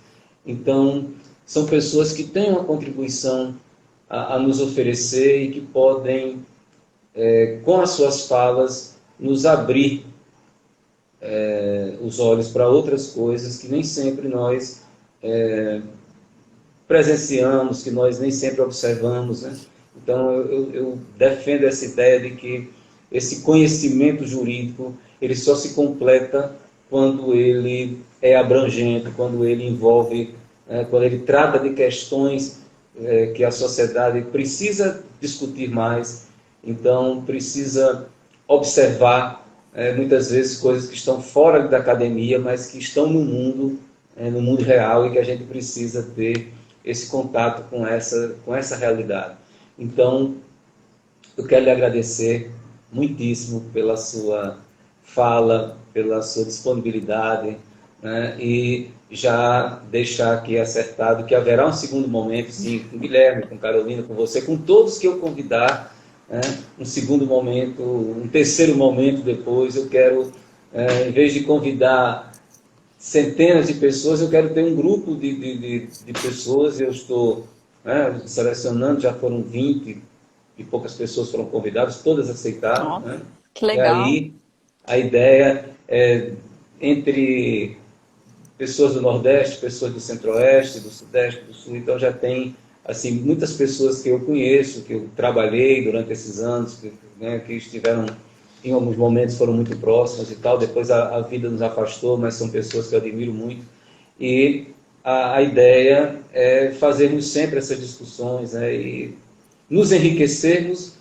Então, são pessoas que têm uma contribuição a nos oferecer e que podem, com as suas falas, nos abrir os olhos para outras coisas que nem sempre nós presenciamos, que nós nem sempre observamos, né? Então, eu defendo essa ideia de que esse conhecimento jurídico, ele só se completa quando ele é abrangente, quando ele envolve, quando ele trata de questões que a sociedade precisa discutir mais, então precisa observar muitas vezes coisas que estão fora da academia, mas que estão no mundo real, e que a gente precisa ter esse contato com essa realidade. Então, eu quero lhe agradecer muitíssimo pela sua fala, pela sua disponibilidade, né? E já deixar aqui acertado que haverá um segundo momento, sim, com o Guilherme, com Carolina, com você, com todos que eu convidar, né? Um segundo momento, um terceiro momento depois. Eu quero, em vez de convidar centenas de pessoas, eu quero ter um grupo de pessoas. Eu estou selecionando, já foram 20 e poucas pessoas foram convidadas, todas aceitaram. Nossa, Né? que E legal. aí a ideia é entre pessoas do Nordeste, pessoas do Centro-Oeste, do Sudeste, do Sul. Então já tem assim muitas pessoas que eu conheço, que eu trabalhei durante esses anos, que estiveram em alguns momentos, foram muito próximos e tal. Depois a vida nos afastou, mas são pessoas que eu admiro muito. E a ideia é fazermos sempre essas discussões, né, e nos enriquecermos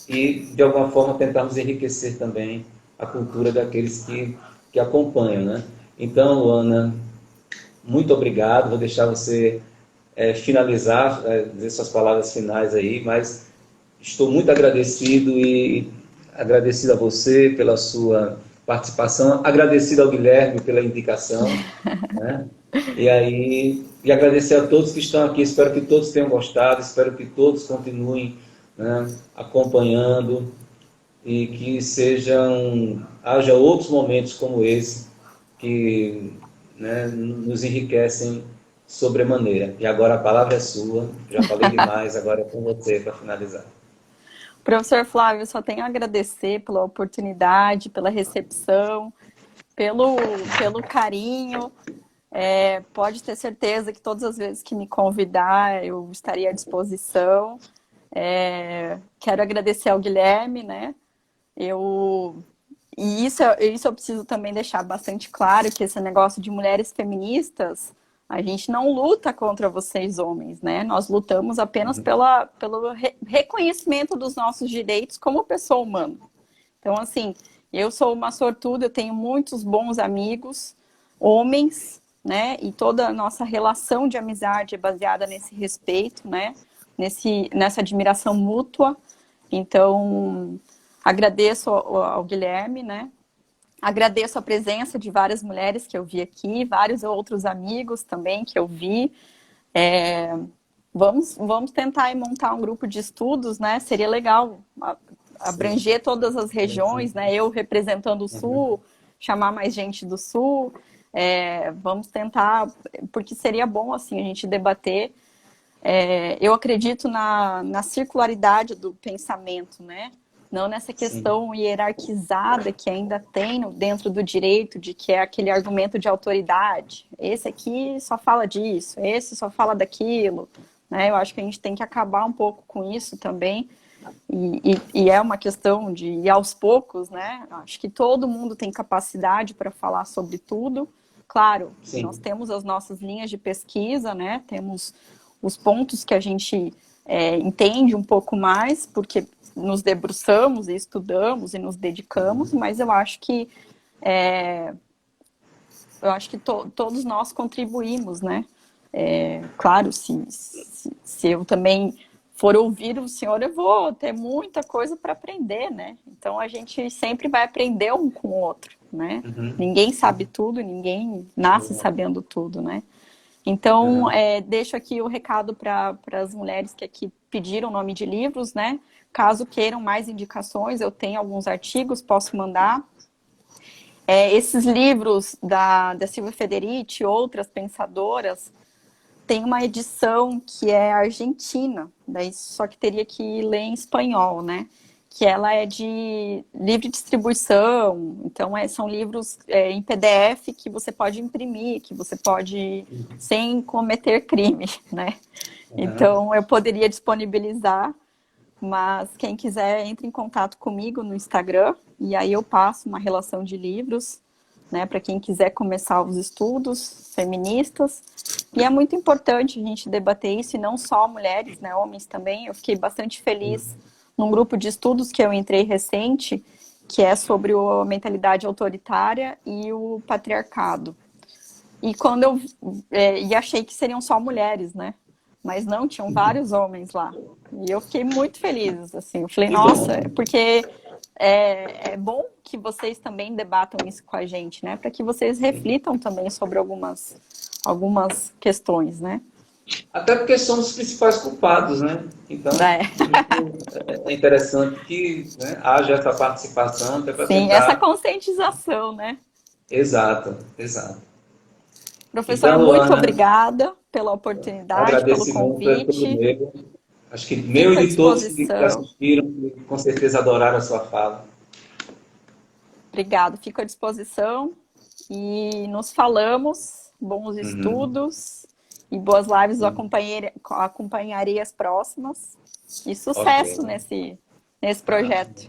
e, de alguma forma, tentarmos enriquecer também a cultura daqueles que acompanham. Né? Então, Luana, muito obrigado. Vou deixar você finalizar, dizer suas palavras finais aí, mas estou muito agradecido, e agradecido a você pela sua participação, agradecido ao Guilherme pela indicação, né? E agradecer a todos que estão aqui. Espero que todos tenham gostado, espero que todos continuem, né, acompanhando, e que haja outros momentos como esse que, né, nos enriquecem sobremaneira. E agora a palavra é sua. Já falei demais, agora é com você para finalizar. Professor Flávio, só tenho a agradecer pela oportunidade, pela recepção, pelo carinho. Pode ter certeza que todas as vezes que me convidar, eu estaria à disposição. Quero agradecer ao Guilherme, né? E isso eu preciso também deixar bastante claro, que esse negócio de mulheres feministas, a gente não luta contra vocês homens, né? Nós lutamos apenas pelo reconhecimento dos nossos direitos como pessoa humana. Então, assim, eu sou uma sortuda, eu tenho muitos bons amigos, homens, né? E toda a nossa relação de amizade é baseada nesse respeito, né? Nessa admiração mútua. Então, agradeço ao Guilherme, né? Agradeço a presença de várias mulheres que eu vi aqui, vários outros amigos também que eu vi. Vamos tentar montar um grupo de estudos, né? Seria legal abranger todas as regiões, né? Eu representando o Sul, chamar mais gente do Sul. Vamos tentar, porque seria bom assim a gente debater. Eu acredito na circularidade do pensamento, né? Não nessa questão hierarquizada que ainda tem dentro do direito, de que é aquele argumento de autoridade. Esse aqui só fala disso, esse só fala daquilo. Né? Eu acho que a gente tem que acabar um pouco com isso também. E é uma questão de ir aos poucos, né? Acho que todo mundo tem capacidade para falar sobre tudo. Claro, nós temos as nossas linhas de pesquisa, né? Temos os pontos que a gente entende um pouco mais, porque nos debruçamos e estudamos e nos dedicamos, mas eu acho que todos nós contribuímos, né? Claro, se eu também for ouvir o senhor, eu vou ter muita coisa para aprender, né? Então a gente sempre vai aprender um com o outro, né? Ninguém sabe tudo, ninguém nasce sabendo tudo, né? Então, deixo aqui o recado para as mulheres que aqui pediram o nome de livros, né? Caso queiram mais indicações, eu tenho alguns artigos, posso mandar. Esses livros da Silvia Federici, outras pensadoras, tem uma edição que é argentina, daí só que teria que ler em espanhol, né? Que ela é de livre distribuição, então são livros em PDF que você pode imprimir, que você pode, sem cometer crime, né? Então, eu poderia disponibilizar, mas quem quiser, entre em contato comigo no Instagram, e aí eu passo uma relação de livros, né, para quem quiser começar os estudos feministas. E é muito importante a gente debater isso, e não só mulheres, né, homens também. Eu fiquei bastante feliz num grupo de estudos que eu entrei recente, que é sobre a mentalidade autoritária e o patriarcado. E quando e achei que seriam só mulheres, né? Mas não, tinham vários homens lá. E eu fiquei muito feliz, assim. Eu falei, nossa, porque é bom que vocês também debatam isso com a gente, né? Para que vocês reflitam também sobre algumas questões, né? Até porque somos os principais culpados, né? Então, é interessante que, né, haja essa participação. Até para Sim, tentar... essa conscientização, né? Exato, exato. Professor, Então, muito Luana, obrigada pela oportunidade, pelo agradecimento é todo convite. meu. Acho que meu Fico à e de todos que disposição. assistiram, que com certeza adoraram a sua fala. Obrigada, fico à disposição. E nos falamos. Bons estudos e boas lives. Eu acompanharei as próximas. E sucesso nesse projeto.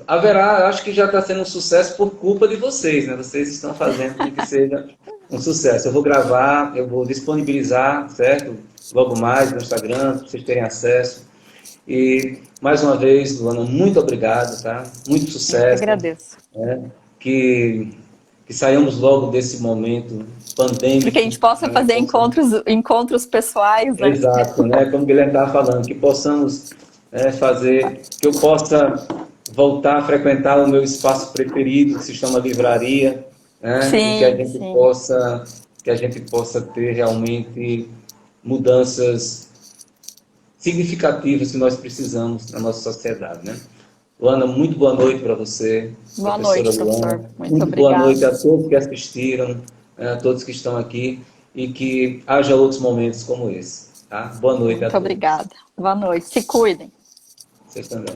Haverá, acho que já está sendo um sucesso por culpa de vocês, né? Vocês estão fazendo com que seja um sucesso. Eu vou gravar, eu vou disponibilizar, certo? Logo mais no Instagram, para vocês terem acesso. E, mais uma vez, Luana, muito obrigado, tá? Muito sucesso. Eu que agradeço. Né? Que saiamos logo desse momento pandêmico. Para que a gente possa fazer encontros pessoais, né? Exato, né? Como o Guilherme estava falando, que possamos fazer, que eu possa voltar a frequentar o meu espaço preferido, que se chama livraria, né? Sim, e que a gente possa ter realmente mudanças significativas que nós precisamos na nossa sociedade, né? Luana, muito boa noite para você. Boa noite, professor. Luana. Muito obrigada. Boa noite a todos que assistiram, a todos que estão aqui, e que haja outros momentos como esse. Tá? Boa noite a todos. Muito obrigada. Boa noite. Se cuidem. Vocês também.